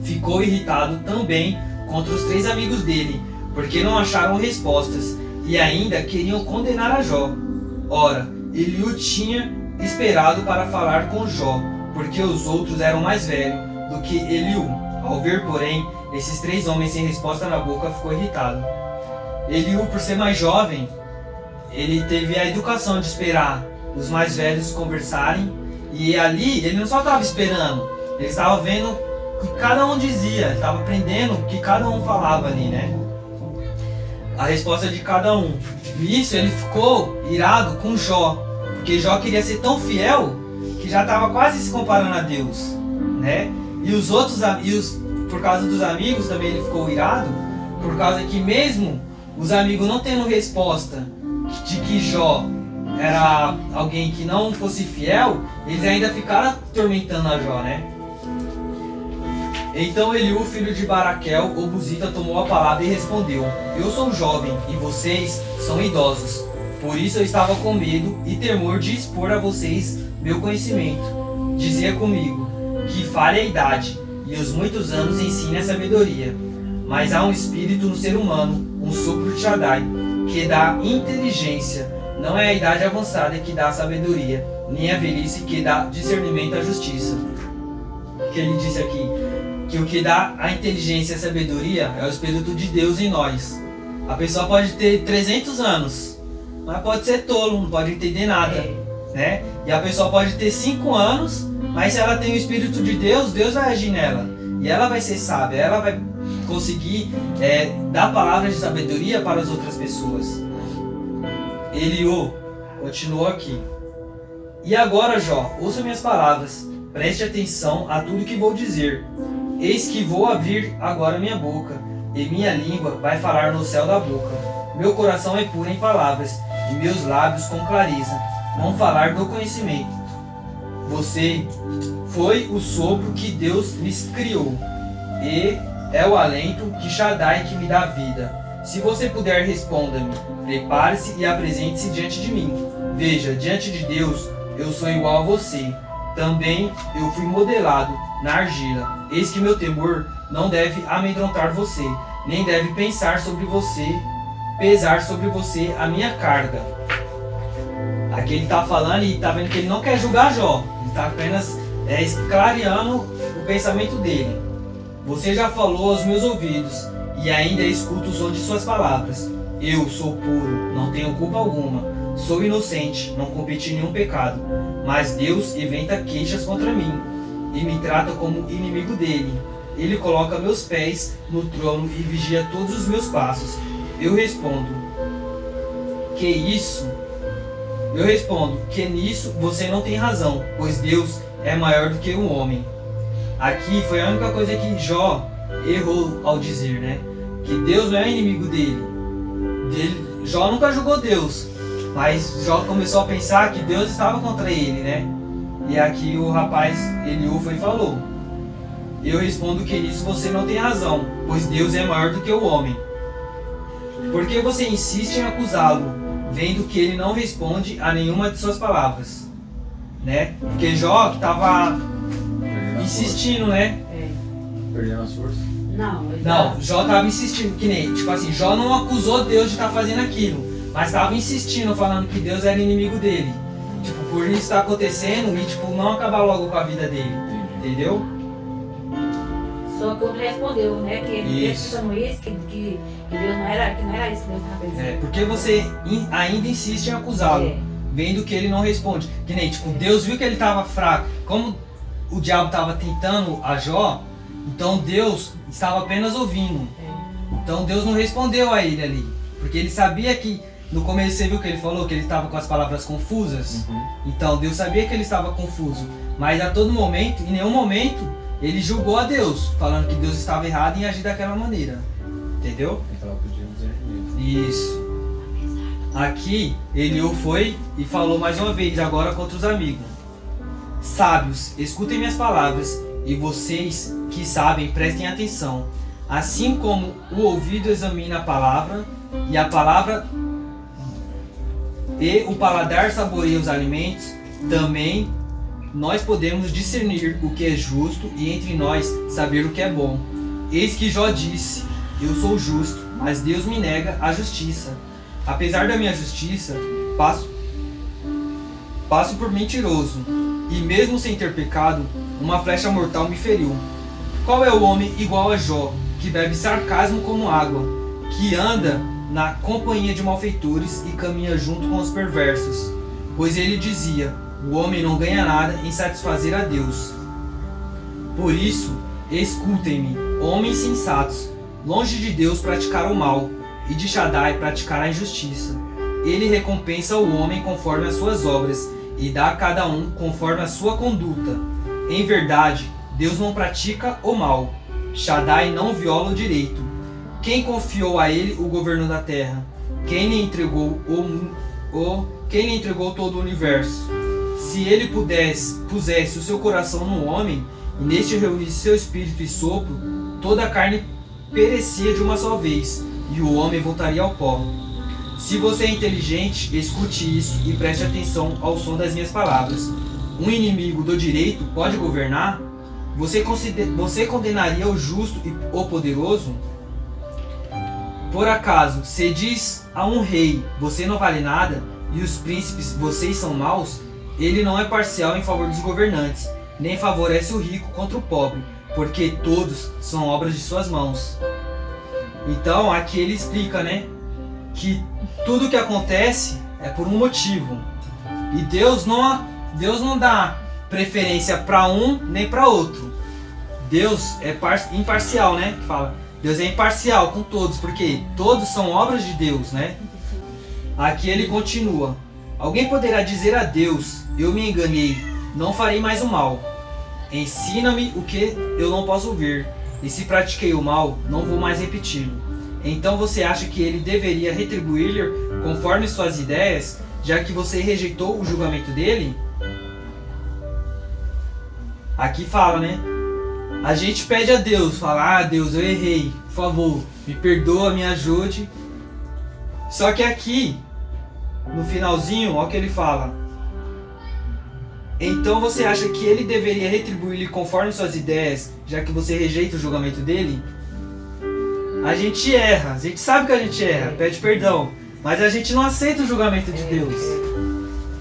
Ficou irritado também contra os 3 amigos dele, porque não acharam respostas e ainda queriam condenar a Jó. Ora, Eliú tinha esperado para falar com Jó, porque os outros eram mais velhos do que Eliú. Ao ver, porém, esses 3 homens sem resposta na boca, ficou irritado. Eliú, por ser mais jovem, ele teve a educação de esperar os mais velhos conversarem, e ali ele não só estava esperando, ele estava vendo o que cada um dizia, ele estava aprendendo o que cada um falava ali, né? A resposta de cada um. Nisso ele ficou irado com Jó, porque Jó queria ser tão fiel que já estava quase se comparando a Deus, né? E os outros, por causa dos amigos também ele ficou irado, por causa que mesmo os amigos não tendo resposta de que Jó era alguém que não fosse fiel, eles ainda ficaram atormentando a Jó, né? Então Eliú, filho de Baraquel, o Buzita, tomou a palavra e respondeu: Eu sou jovem e vocês são idosos. Por isso eu estava com medo e temor de expor a vocês meu conhecimento. Dizia comigo: que fale a idade e os muitos anos ensine a sabedoria. Mas há um espírito no ser humano, um sopro de Shaddai, que dá inteligência. Não é a idade avançada que dá a sabedoria, nem a velhice que dá discernimento à justiça. Que ele disse aqui, que o que dá a inteligência e a sabedoria é o Espírito de Deus em nós. A pessoa pode ter 300 anos, mas pode ser tolo, não pode entender nada, né? E a pessoa pode ter 5 anos, mas se ela tem o Espírito de Deus, Deus vai agir nela. E ela vai ser sábia, ela vai conseguir dar palavras de sabedoria para as outras pessoas. Eliú continuou aqui. E agora, Jó, ouça minhas palavras, preste atenção a tudo que vou dizer. Eis que vou abrir agora minha boca, e minha língua vai falar no céu da boca. Meu coração é puro em palavras, e meus lábios com clareza vão falar do conhecimento. Você foi o sopro que Deus me criou, e é o alento que Shaddai que me dá vida. Se você puder, responda-me, prepare-se e apresente-se diante de mim. Veja, diante de Deus, eu sou igual a você. Também eu fui modelado na argila. Eis que meu temor não deve amedrontar você, nem deve pesar sobre você a minha carga. Aqui ele está falando e está vendo que ele não quer julgar Jó. Ele está apenas clareando o pensamento dele. Você já falou aos meus ouvidos, e ainda escuto o som de suas palavras. Eu sou puro, não tenho culpa alguma. Sou inocente, não cometi nenhum pecado. Mas Deus inventa queixas contra mim, e me trata como inimigo dele. Ele coloca meus pés no trono e vigia todos os meus passos. Eu respondo, que nisso você não tem razão, pois Deus é maior do que um homem. Aqui foi a única coisa que Jó errou ao dizer, né? Que Deus não é inimigo dele. Jó nunca julgou Deus, mas Jó começou a pensar que Deus estava contra ele, né? E aqui o rapaz Eliú foi e falou: eu respondo que nisso você não tem razão, pois Deus é maior do que o homem. Por que você insiste em acusá-lo, vendo que ele não responde a nenhuma de suas palavras? né? Porque Jó que tava insistindo, né? Perdendo as forças. Não, Jó tava insistindo, que nem, tipo assim, Jó não acusou Deus de estar fazendo aquilo, mas tava insistindo, falando que Deus era inimigo dele. Tipo, por isso tá acontecendo e, tipo, não acabar logo com a vida dele, entendeu? Só que o outro respondeu, né? Que ele Isso. pensando isso, que Deus não era isso que Deus estava pensando. Porque você ainda insiste em acusá-lo, vendo que ele não responde. Que nem, tipo, Deus viu que ele tava fraco. Como o diabo tava tentando a Jó, então Deus estava apenas ouvindo. Então Deus não respondeu a ele ali. Porque ele sabia que, no começo você viu que ele falou que ele estava com as palavras confusas? Então Deus sabia que ele estava confuso. Mas a todo momento, em nenhum momento, ele julgou a Deus, falando que Deus estava errado em agir daquela maneira. Entendeu? Ele estava pedindo discernimento. Isso. Aqui, Eliú foi e falou mais uma vez, agora contra os amigos. Sábios, escutem minhas palavras, e vocês que sabem, prestem atenção. Assim como o ouvido examina a palavra, e o paladar saboreia os alimentos, também nós podemos discernir o que é justo e entre nós saber o que é bom. Eis que Jó disse, eu sou justo, mas Deus me nega a justiça. Apesar da minha justiça, passo por mentiroso, e mesmo sem ter pecado, uma flecha mortal me feriu. Qual é o homem igual a Jó, que bebe sarcasmo como água, que anda na companhia de malfeitores e caminha junto com os perversos? Pois ele dizia, o homem não ganha nada em satisfazer a Deus. Por isso, escutem-me, homens sensatos, longe de Deus praticar o mal, e de Shaddai praticar a injustiça. Ele recompensa o homem conforme as suas obras, e dá a cada um conforme a sua conduta. Em verdade, Deus não pratica o mal. Shaddai não viola o direito. Quem confiou a ele o governo da terra? Quem lhe entregou todo o universo? Se ele pusesse o seu coração no homem, e neste reunisse seu espírito e sopro, toda a carne perecia de uma só vez, e o homem voltaria ao pó. Se você é inteligente, escute isso e preste atenção ao som das minhas palavras. Um inimigo do direito pode governar? Você condenaria o justo e o poderoso? Por acaso, se diz a um rei, você não vale nada, e os príncipes, vocês são maus? Ele não é parcial em favor dos governantes, nem favorece o rico contra o pobre, porque todos são obras de suas mãos. Então, aqui ele explica, né, que tudo que acontece é por um motivo. E Deus não dá preferência para um nem para outro. Deus é imparcial, né? Que fala. Deus é imparcial com todos, porque todos são obras de Deus, né? Aqui ele continua. Alguém poderá dizer a Deus, eu me enganei, não farei mais o mal. Ensina-me o que eu não posso ver, e se pratiquei o mal, não vou mais repeti-lo. Então você acha que ele deveria retribuir-lhe conforme suas ideias, já que você rejeitou o julgamento dele? Aqui fala, né? A gente pede a Deus, fala, Deus, eu errei, por favor, me perdoa, me ajude. Só que aqui, no finalzinho, olha o que ele fala. Então você acha que ele deveria retribuir-lhe conforme suas ideias, já que você rejeita o julgamento dele? A gente erra, a gente sabe que a gente erra, pede perdão, mas a gente não aceita o julgamento de Deus,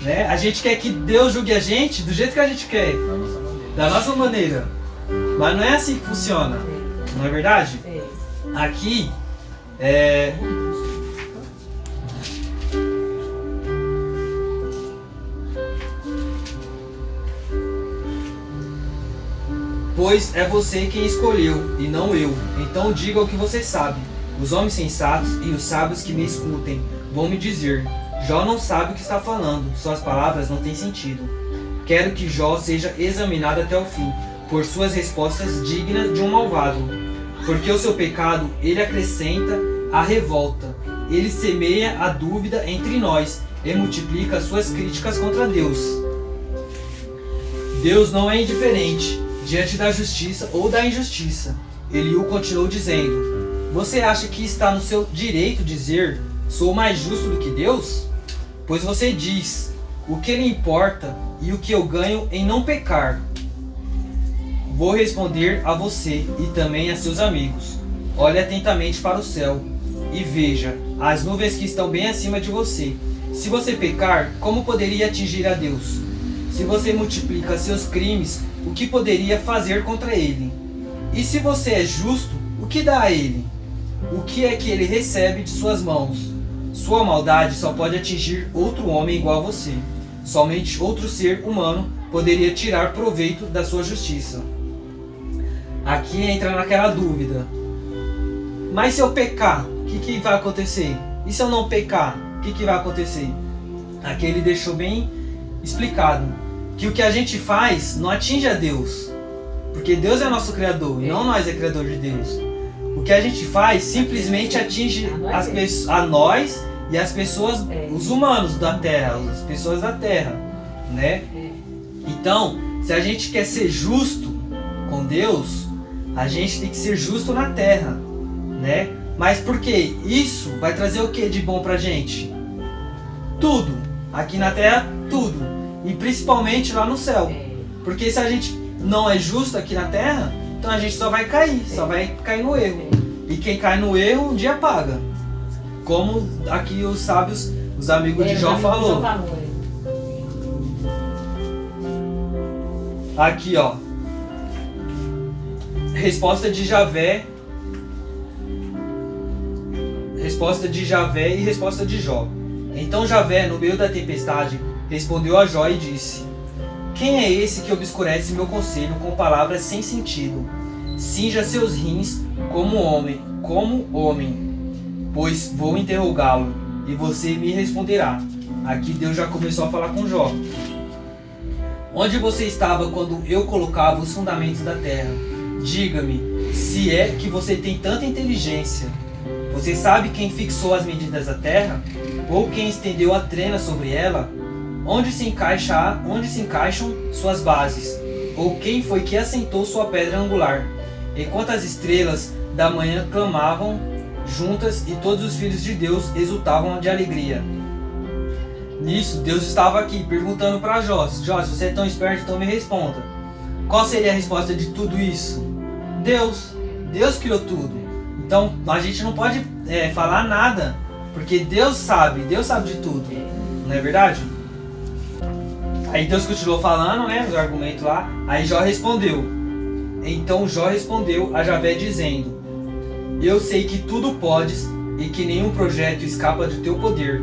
né? A gente quer que Deus julgue a gente do jeito que a gente quer, da nossa maneira, mas não é assim que funciona, não é verdade? Aqui, pois é você quem escolheu, e não eu. Então diga o que você sabe. Os homens sensatos e os sábios que me escutem vão me dizer, Jó não sabe o que está falando, suas palavras não têm sentido. Quero que Jó seja examinado até o fim, por suas respostas dignas de um malvado. Porque o seu pecado, ele acrescenta a revolta. Ele semeia a dúvida entre nós e multiplica suas críticas contra Deus. Deus não é indiferente diante da justiça ou da injustiça. Eliú continuou dizendo, você acha que está no seu direito dizer, sou mais justo do que Deus? Pois você diz, o que lhe importa e o que eu ganho em não pecar? Vou responder a você e também a seus amigos. Olhe atentamente para o céu e veja as nuvens que estão bem acima de você. Se você pecar, como poderia atingir a Deus? Se você multiplica seus crimes, o que poderia fazer contra ele? E se você é justo, o que dá a ele? O que é que ele recebe de suas mãos? Sua maldade só pode atingir outro homem igual a você. Somente outro ser humano poderia tirar proveito da sua justiça. Aqui entra naquela dúvida. Mas se eu pecar, o que vai acontecer? E se eu não pecar, o que vai acontecer? Aqui ele deixou bem explicado que o que a gente faz não atinge a Deus. Porque Deus é nosso Criador e não nós é Criador de Deus. O que a gente faz simplesmente atinge a nós e as pessoas, os humanos da Terra, as pessoas da Terra, né? Então, se a gente quer ser justo com Deus, a gente tem que ser justo na Terra, né? Mas por quê? Isso vai trazer o que de bom pra gente? Tudo. Aqui na Terra, tudo. E principalmente lá no céu. Porque se a gente não é justo aqui na Terra, então a gente só vai cair no erro. E quem cai no erro, um dia paga. Como aqui os sábios, os amigos de Jó falou. Aqui, ó. Resposta de Javé e resposta de Jó. Então Javé, no meio da tempestade, respondeu a Jó e disse: Quem é esse que obscurece meu conselho com palavras sem sentido? Cinja seus rins como homem, pois vou interrogá-lo e você me responderá. Aqui Deus já começou a falar com Jó. Onde você estava quando eu colocava os fundamentos da terra? Diga-me, se é que você tem tanta inteligência. Você sabe quem fixou as medidas da terra? Ou quem estendeu a trena sobre ela? Onde se encaixam suas bases? Ou quem foi que assentou sua pedra angular? Enquanto as estrelas da manhã clamavam juntas e todos os filhos de Deus exultavam de alegria. Nisso, Deus estava aqui perguntando para Jó: Jó, se você é tão esperto, então me responda. Qual seria a resposta de tudo isso? Deus. Deus criou tudo. Então a gente não pode falar nada, porque Deus sabe de tudo. Não é verdade? Aí Deus continuou falando, né, os argumentos lá. Aí Jó respondeu. Então Jó respondeu a Javé dizendo: Eu sei que tudo podes e que nenhum projeto escapa do teu poder.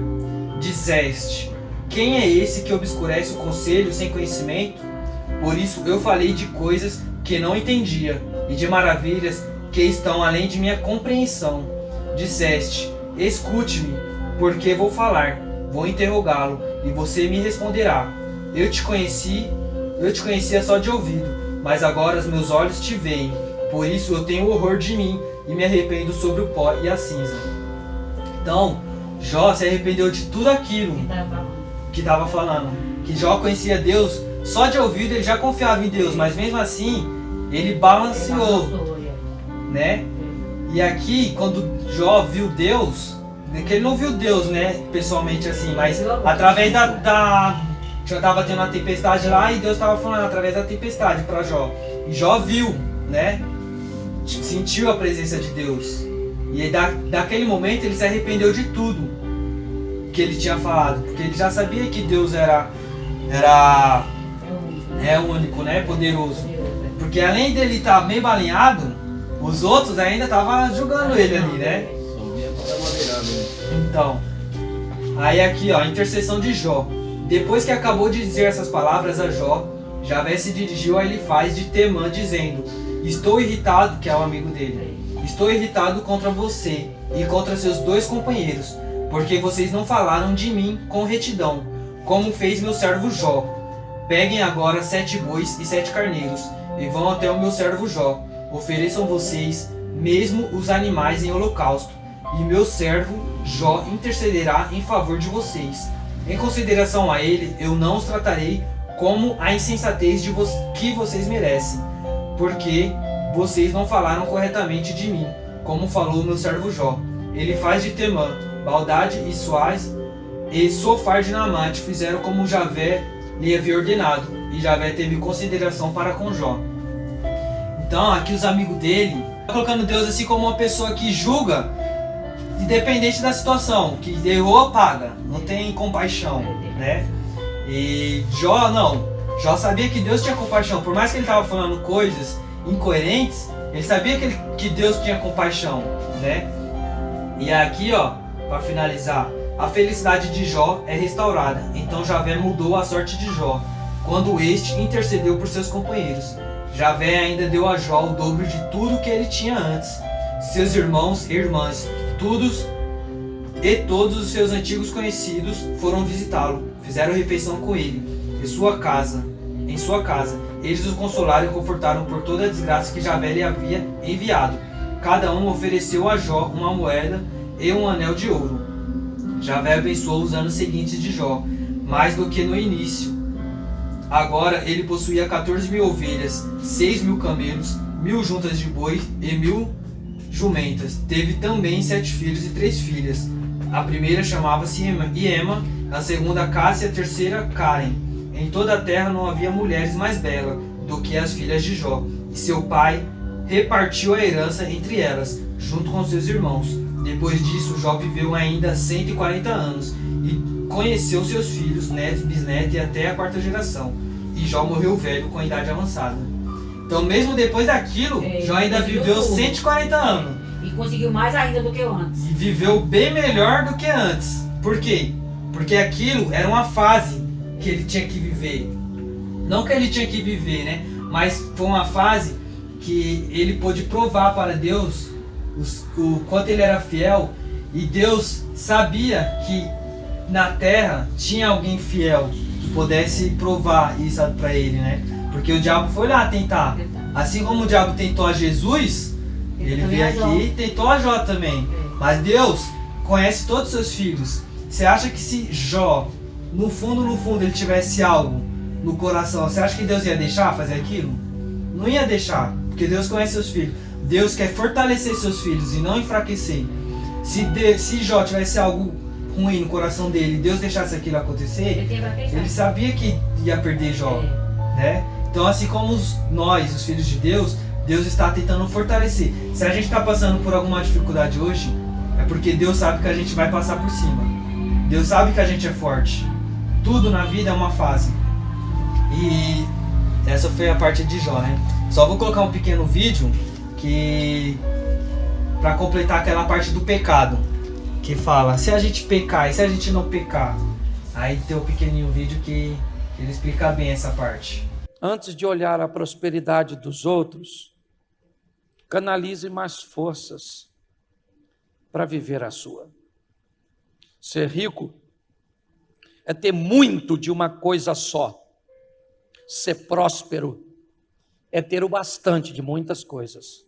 Dizeste: Quem é esse que obscurece o conselho sem conhecimento? Por isso eu falei de coisas que não entendia e de maravilhas que estão além de minha compreensão. Disseste: Escute-me, porque vou falar, vou interrogá-lo e você me responderá. Eu te conhecia só de ouvido, mas agora os meus olhos te veem. Por isso eu tenho horror de mim e me arrependo sobre o pó e a cinza. Então, Jó se arrependeu de tudo aquilo que estava falando. Que Jó conhecia Deus, só de ouvido ele já confiava em Deus, mas mesmo assim ele balanceou, né? E aqui, quando Jó viu Deus, que ele não viu Deus, né, pessoalmente assim, mas através já estava tendo uma tempestade lá e Deus estava falando através da tempestade para Jó. E Jó viu, né? Sentiu a presença de Deus. E aí, daquele momento ele se arrependeu de tudo que ele tinha falado, porque ele já sabia que Deus é único, né? Poderoso. Porque além dele estar bem balinhado, os outros ainda estavam julgando ele ali, né? Então, aí aqui, ó, a intercessão de Jó. Depois que acabou de dizer essas palavras a Jó, Javé se dirigiu a Elifaz de Temã, dizendo: Estou irritado, que é o amigo dele. Estou irritado contra você e contra seus 2 companheiros, porque vocês não falaram de mim com retidão, como fez meu servo Jó. Peguem agora 7 bois e 7 carneiros, e vão até o meu servo Jó. Ofereçam vocês mesmo os animais em holocausto, e meu servo Jó intercederá em favor de vocês. Em consideração a ele, eu não os tratarei como a insensatez que vocês merecem, porque vocês não falaram corretamente de mim, como falou meu servo Jó. Ele faz de Temã, Baldade e Suaz e Sofar de Naamate fizeram como Javé lhe havia ordenado, e Javé teve consideração para com Jó. Então aqui os amigos dele, colocando Deus assim como uma pessoa que julga, independente da situação, que errou, paga, não tem compaixão, né? E Jó não, Jó sabia que Deus tinha compaixão, por mais que ele estava falando coisas incoerentes, ele sabia que Deus tinha compaixão, né? E aqui, ó, para finalizar, a felicidade de Jó é restaurada. Então Javé mudou a sorte de Jó, quando este intercedeu por seus companheiros. Javé ainda deu a Jó o dobro de tudo que ele tinha antes. Seus irmãos e irmãs, todos os seus antigos conhecidos foram visitá-lo, fizeram refeição com ele, em sua casa. Eles o consolaram e confortaram por toda a desgraça que Javé lhe havia enviado. Cada um ofereceu a Jó uma moeda e um anel de ouro. Javé abençoou os anos seguintes de Jó, mais do que no início. Agora ele possuía 14.000 ovelhas, 6.000 camelos, 1.000 juntas de boi e 1.000 jumentas. Teve também 7 filhos e 3 filhas. A primeira chamava-se Iema, a segunda Cássia, a terceira Karen. Em toda a terra não havia mulheres mais belas do que as filhas de Jó, e seu pai repartiu a herança entre elas, junto com seus irmãos. Depois disso, Jó viveu ainda 140 anos, e conheceu seus filhos, netos, bisnetos e até a 4ª geração. E Jó morreu velho, com a idade avançada. Então, mesmo depois daquilo, Jó ainda viveu 140 anos. E conseguiu mais ainda do que antes. E viveu bem melhor do que antes. Por quê? Porque aquilo era uma fase que ele tinha que viver. Não que ele tinha que viver, né? Mas foi uma fase que ele pôde provar para Deus o quanto ele era fiel. E Deus sabia que na terra tinha alguém fiel que pudesse provar isso para ele, né? Porque o diabo foi lá tentar. Assim como o diabo tentou a Jesus, ele veio aqui e tentou a Jó também. Mas Deus conhece todos os seus filhos. Você acha que se Jó, no fundo, ele tivesse algo no coração, você acha que Deus ia deixar fazer aquilo? Não ia deixar, porque Deus conhece seus filhos. Deus quer fortalecer seus filhos e não enfraquecer. Se Jó tivesse algo ruim no coração dele, Deus deixasse aquilo acontecer, ele sabia que ia perder Jó, né? Então, assim como nós, os filhos de Deus, Deus está tentando fortalecer. Se a gente está passando por alguma dificuldade hoje, é porque Deus sabe que a gente vai passar por cima. Deus sabe que a gente é forte. Tudo na vida é uma fase. E essa foi a parte de Jó, né? Só vou colocar um pequeno vídeo que para completar aquela parte do pecado, que fala, se a gente pecar e se a gente não pecar. Aí tem um pequenininho vídeo que ele explica bem essa parte. Antes de olhar a prosperidade dos outros, canalize mais forças para viver a sua. Ser rico é ter muito de uma coisa só. Ser próspero é ter o bastante de muitas coisas.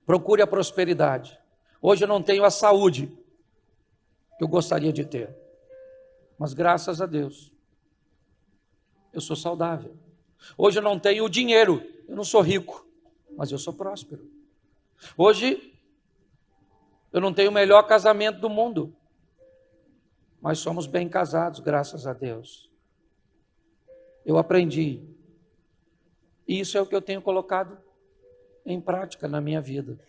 Procure a prosperidade. Hoje eu não tenho a saúde que eu gostaria de ter, mas graças a Deus eu sou saudável. Hoje eu não tenho o dinheiro, eu não sou rico, mas eu sou próspero. Hoje eu não tenho o melhor casamento do mundo, mas somos bem casados, graças a Deus. Eu aprendi. E isso é o que eu tenho colocado em prática na minha vida.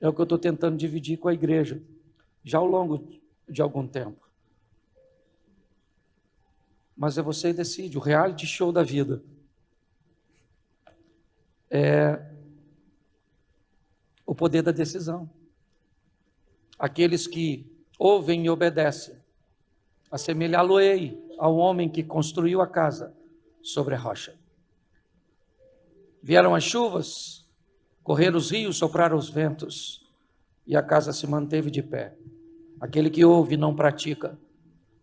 É o que eu estou tentando dividir com a igreja, já ao longo de algum tempo. Mas é você que decide, o reality show da vida. É o poder da decisão. Aqueles que ouvem e obedecem, assemelhá-lo-ei ao homem que construiu a casa sobre a rocha. Vieram as chuvas, correram os rios, sopraram os ventos, e a casa se manteve de pé. Aquele que ouve e não pratica,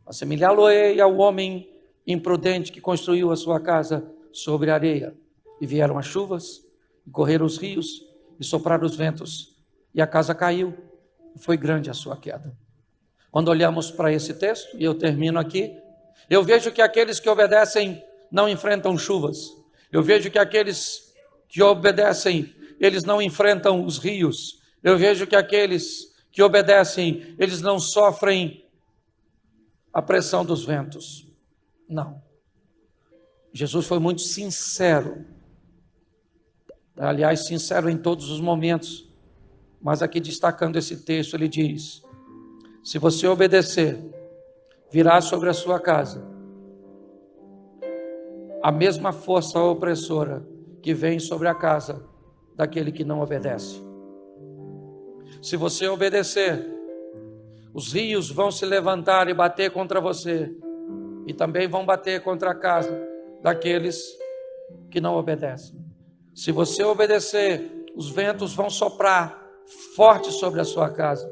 assemelhá-lo-ei ao homem imprudente que construiu a sua casa sobre a areia. E vieram as chuvas, e correram os rios, e sopraram os ventos, e a casa caiu, e foi grande a sua queda. Quando olhamos para esse texto, e eu termino aqui, eu vejo que aqueles que obedecem não enfrentam chuvas. Eu vejo que aqueles que obedecem, eles não enfrentam os rios. Eu vejo que aqueles que obedecem, eles não sofrem à pressão dos ventos. Não. Jesus foi muito sincero. Aliás, sincero em todos os momentos. Mas aqui destacando esse texto, ele diz: se você obedecer, virá sobre a sua casa a mesma força opressora que vem sobre a casa daquele que não obedece. Se você obedecer, os rios vão se levantar e bater contra você, e também vão bater contra a casa daqueles que não obedecem. Se você obedecer, os ventos vão soprar forte sobre a sua casa.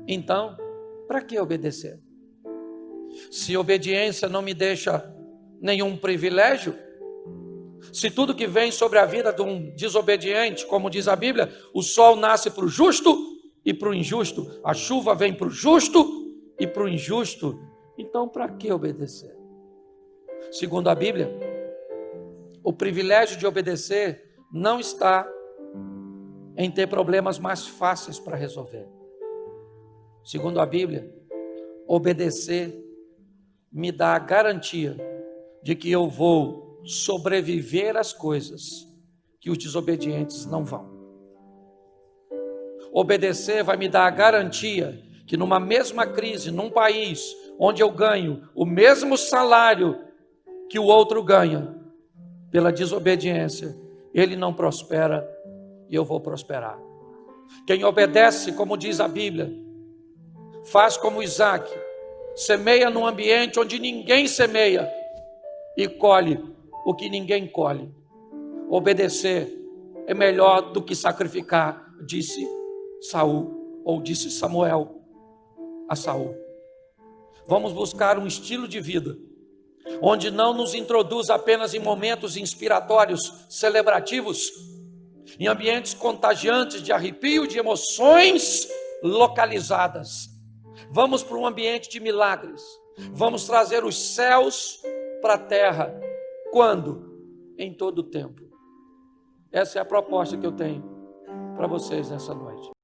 Então, para que obedecer? Se obediência não me deixa nenhum privilégio, se tudo que vem sobre a vida de um desobediente, como diz a Bíblia, o sol nasce para o justo e para o injusto, a chuva vem para o justo e para o injusto, então para que obedecer? Segundo a Bíblia, o privilégio de obedecer não está em ter problemas mais fáceis para resolver. Segundo a Bíblia, obedecer me dá a garantia de que eu vou sobreviver às coisas que os desobedientes não vão. Obedecer vai me dar a garantia que numa mesma crise, num país onde eu ganho o mesmo salário que o outro ganha, pela desobediência, ele não prospera e eu vou prosperar. Quem obedece, como diz a Bíblia, faz como Isaac, semeia num ambiente onde ninguém semeia e colhe o que ninguém colhe. Obedecer é melhor do que sacrificar, disse Saul, ou disse Samuel a Saul. Vamos buscar um estilo de vida onde não nos introduz apenas em momentos inspiratórios, celebrativos, em ambientes contagiantes de arrepio, de emoções localizadas. Vamos para um ambiente de milagres. Vamos trazer os céus para a terra. Quando? Em todo o tempo. Essa é a proposta que eu tenho para vocês nessa noite.